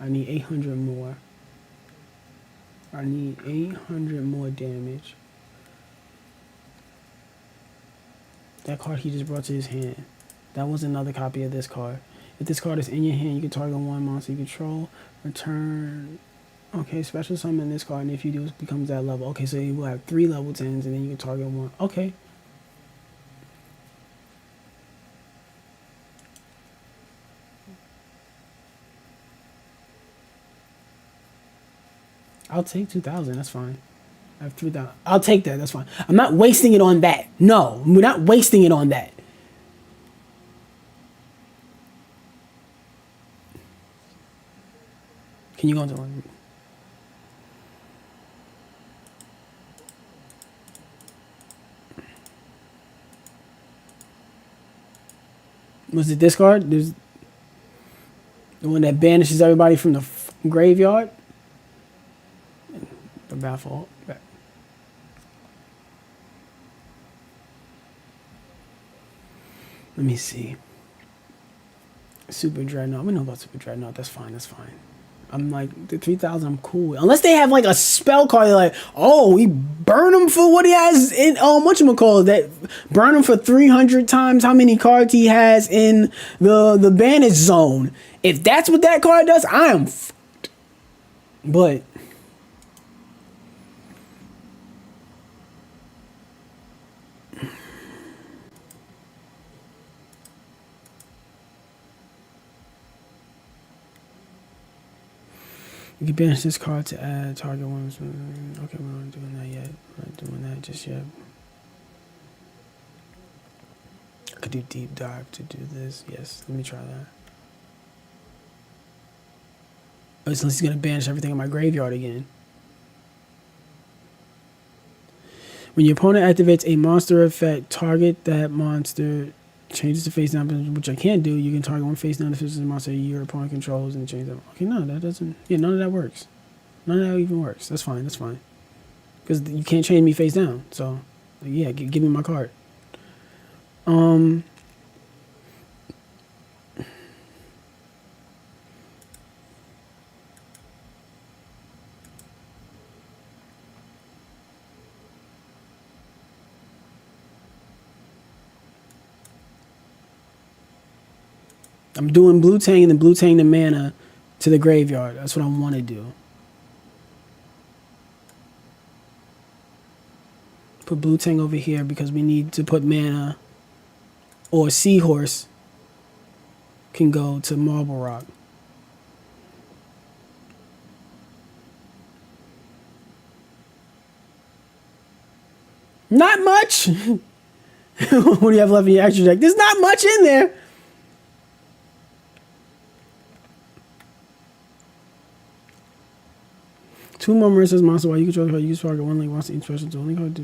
I need 800 more. I need 800 more damage. That card he just brought to his hand. That was another copy of this card. If this card is in your hand, you can target one monster you control. Return. Okay, special summon this card, and if you do, it becomes that level. Okay, so you will have 3 level 10s, and then you can target one. Okay. I'll take 2,000. That's fine. I have 3,000. I'll take that. That's fine. I'm not wasting it on that. No, we're not wasting it on that. Can you go into one? Was it this card? There's the one that banishes everybody from the graveyard. The baffle. Let me see. Super Dreadnought. We know about Super Dreadnought. That's fine. That's fine. I'm like, the 3,000, I'm cool with. Unless they have like a spell card, they're like, oh, we burn him for what he has in, whatchamacallit, that burn him for 300 times how many cards he has in the banish zone. If that's what that card does, I am fucked. But you can banish this card to add target one. Okay, we're not doing that yet. We're not doing that just yet. I could do deep dive to do this. Yes, let me try that. Oh, so he's gonna banish everything in my graveyard again. When your opponent activates a monster effect, target that monster changes the face down, which I can't do. You can target one face down the physical monster your opponent controls and change them. Okay, no, that doesn't. Yeah, none of that works. None of that even works. That's fine. That's fine. Because you can't change me face down. So, yeah, give me my card. I'm doing blue tang and then blue tang the mana to the graveyard. That's what I want to do. Put blue tang over here because we need to put mana, or seahorse can go to Marble Rock. Not much. What do you have left in your extra deck? There's not much in there. Two more Marincess monster while you control the card. Use target one link once each special to only card.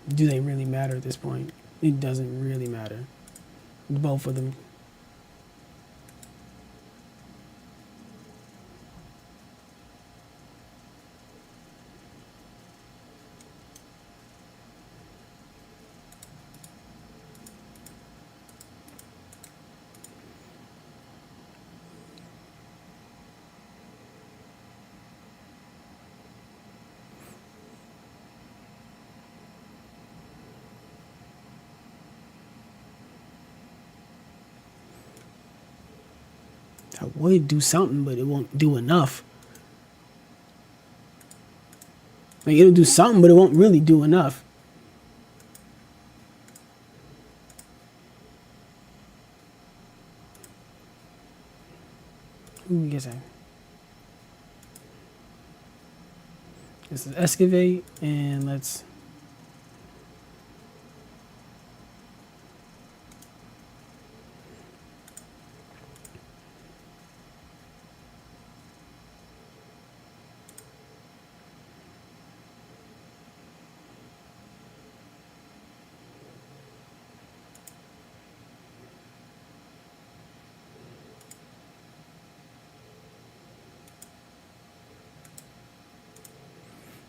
Do they really matter at this point? It doesn't really matter. Both of them. I would do something, but it won't do enough. Like, it'll do something, but it won't really do enough. Who gets that? This is excavate, and let's.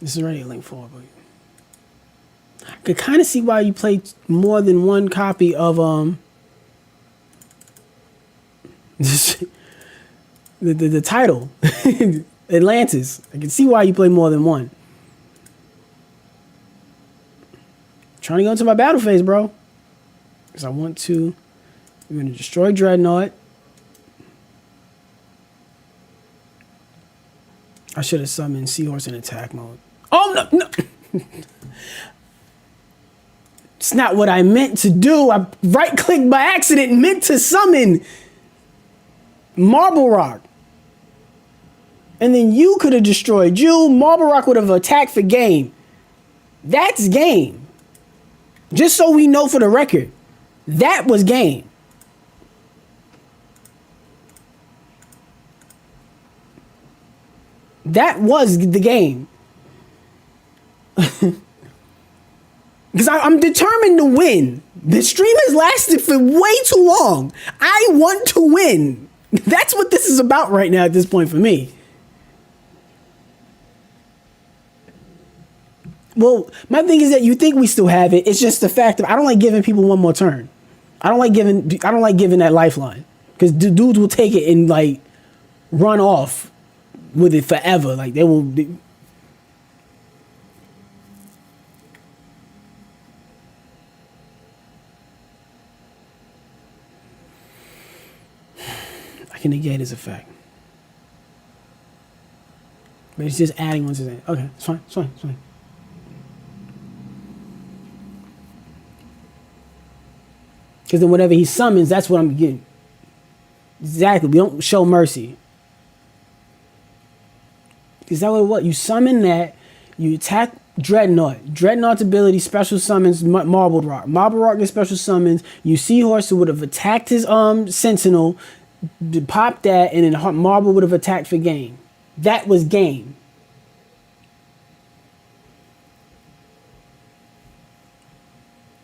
This is already a link for, but I could kind of see why you play more than one copy of the title Atlantis. I can see why you play more than one. Trying to go into my battle phase, bro, because I want to. We're gonna destroy Dreadnought. I should have summoned Seahorse in attack mode. Oh, no, no. It's not what I meant to do. I right-clicked by accident and meant to summon Marble Rock. And then you could have destroyed you. Marble Rock would have attacked for game. That's game. Just so we know for the record, that was game. That was the game. Because I'm determined to win. The stream has lasted for way too long. I want to win. That's what this is about right now at this point for me. Well, my thing is that you think we still have it. It's just the fact that I don't like giving people one more turn. I don't like giving that lifeline. Because dudes will take it and like run off with it forever. Like they will. I can negate his effect. But it's just adding one to that. Okay, it's fine, it's fine, it's fine. Because then whatever he summons, that's what I'm getting. Exactly. We don't show mercy. Is that what? You summon that, you attack Dreadnought. Dreadnought's ability special summons Marble Rock. Marble Rock gets special summons. You Seahorse who would have attacked his Sentinel, pop that, and then Marble would have attacked for game. That was game.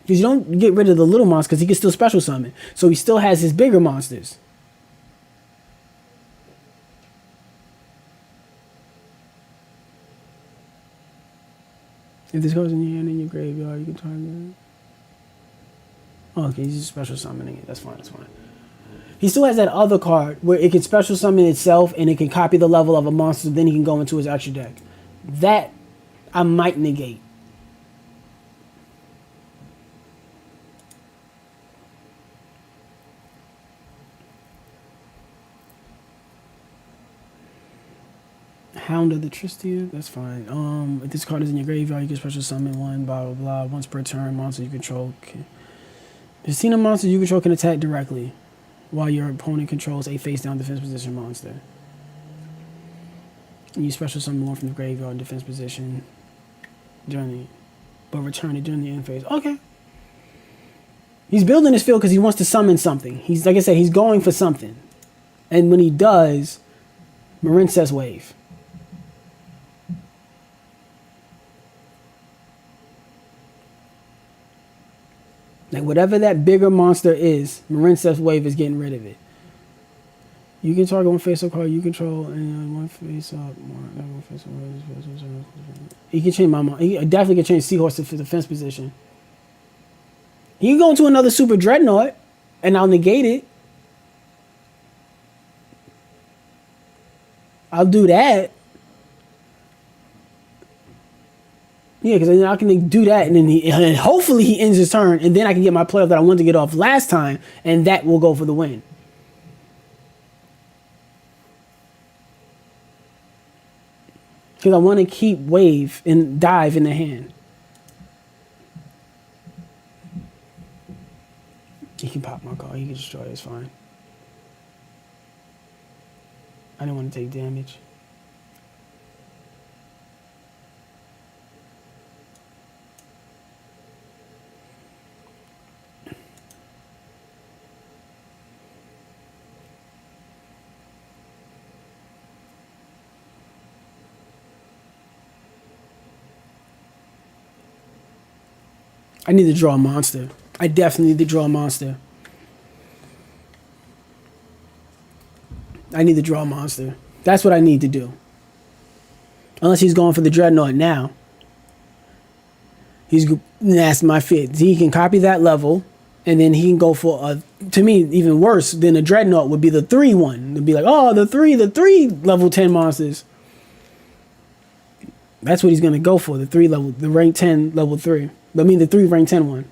Because you don't get rid of the little monster because he can still special summon. So he still has his bigger monsters. If this goes in your hand in your graveyard, you can target. Oh, okay, he's just special summoning it. That's fine, that's fine. He still has that other card where it can special summon itself and it can copy the level of a monster, then he can go into his extra deck. That I might negate. Hound of the Tristia, that's fine. If this card is in your graveyard, you can special summon one, blah, blah, blah. Once per turn, monster you control can... Casino monster you control can attack directly while your opponent controls a face-down defense position monster. You special summon more from the graveyard in defense position but return it during the end phase. Okay. He's building his field because he wants to summon something. He's, like I said, he's going for something. And when he does, Marincess wave. Like whatever that bigger monster is, Marincess wave is getting rid of it. You can target one face-up card you control and one face-up. He can change my. He definitely can change Seahorse to defense position. He can go into another Super Dreadnought, and I'll negate it. I'll do that. Yeah, because then I can do that, and then and hopefully he ends his turn, and then I can get my playoff that I wanted to get off last time, and that will go for the win. Because I want to keep wave and dive in the hand. He can pop my card. He can destroy it. It's fine. I didn't want to take damage. I need to draw a monster. I definitely need to draw a monster. I need to draw a monster. That's what I need to do. Unless he's going for the Dreadnought now. That's my fit. He can copy that level, and then he can go for a, to me, even worse than a Dreadnought would be the 3 one. It'd be like, oh, the three level 10 monsters. That's what he's gonna go for, the rank 10 level 3. I mean the 3 rank 10 one.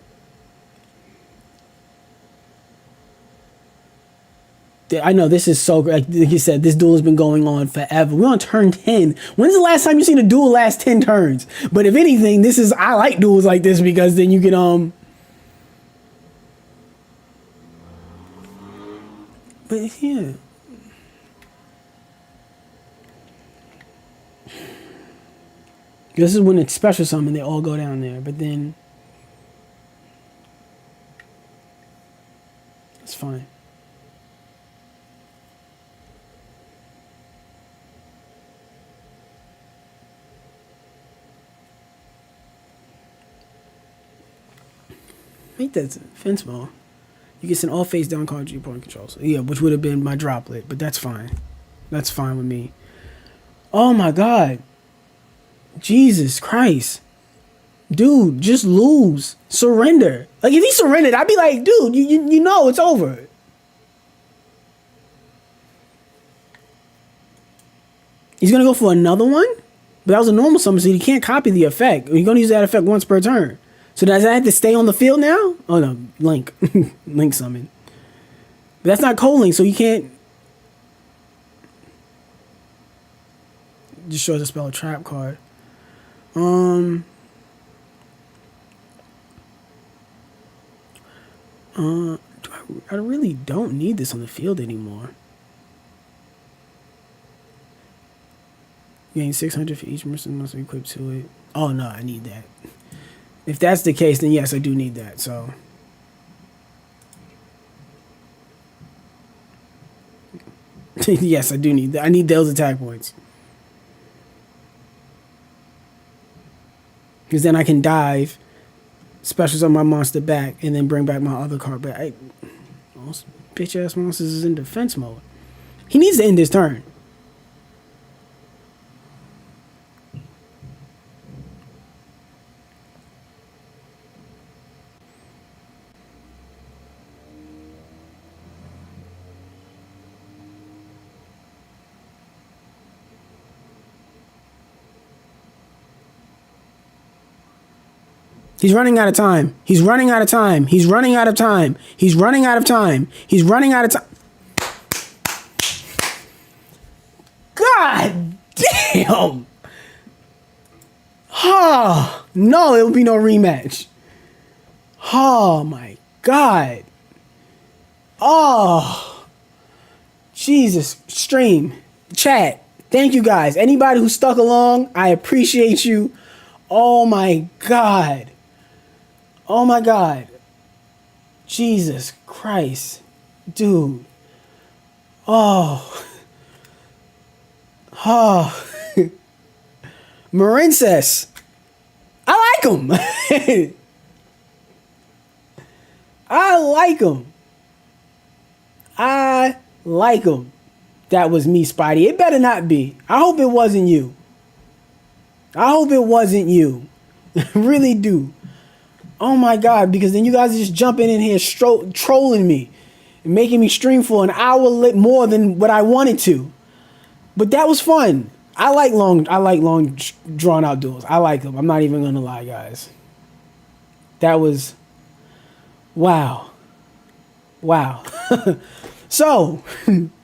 I know this is so great. Like you said, this duel has been going on forever. We're on turn 10. When's the last time you seen a duel last 10 turns? But if anything, I like duels like this because then you can But yeah. This is when it's special summon, they all go down there, but then it's fine. I think that's fence ball. You can send all face down cards you point control. So yeah, which would have been my droplet, but that's fine. That's fine with me. Oh my god. Jesus Christ. Dude, just lose. Surrender. Like if he surrendered, I'd be like, dude, you know it's over. He's gonna go for another one? But that was a normal summon, so he can't copy the effect. He's gonna use that effect once per turn. So does that have to stay on the field now? Oh no, Link. Link summon. But that's not co-link, so you can't. Just shows a spell a trap card. I really don't need this on the field anymore. Gain 600 for each person must be equipped to it. Oh no, I need that. If that's the case, then yes, I do need that. So yes, I do need that. I need those attack points. Because then I can dive, specials on my monster back, and then bring back my other card back. Those bitch ass monsters is in defense mode. He needs to end his turn. He's running out of time. He's running out of time. He's running out of time. He's running out of time. He's running out of time. God damn. Oh, no, there will be no rematch. Oh, my God. Oh, Jesus. Stream. Chat. Thank you guys. Anybody who stuck along, I appreciate you. Oh my God. Oh my God. Jesus Christ. Dude. Oh. Oh. Marincess. I like him. I like him. I like him. That was me, Spidey. It better not be. I hope it wasn't you. I hope it wasn't you. Really do. Oh my God, because then you guys are just jumping in here trolling me and making me stream for an hour more than what I wanted to. But that was fun. I like long drawn out duels. I like them. I'm not even gonna lie, guys. That was wow. Wow. So,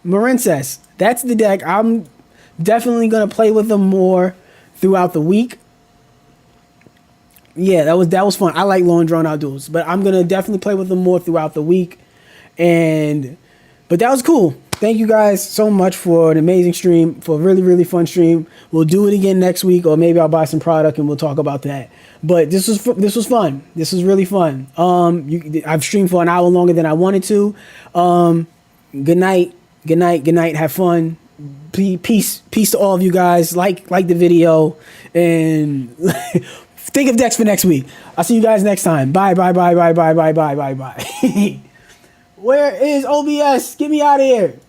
Marincess, that's the deck. I'm definitely gonna play with them more throughout the week. Yeah, that was fun. I like long drawn out duels, but I'm gonna definitely play with them more throughout the week. But that was cool. Thank you guys so much for an amazing stream, for a really, really fun stream. We'll do it again next week, or maybe I'll buy some product and we'll talk about that. But this was fun. This was really fun. I've streamed for an hour longer than I wanted to. Good night. Good night. Good night. Have fun. Peace to all of you guys. Like the video and think of decks for next week. I'll see you guys next time. Bye. Bye. Bye. Bye. Bye. Bye. Bye. Bye. Bye. Where is OBS? Get me out of here.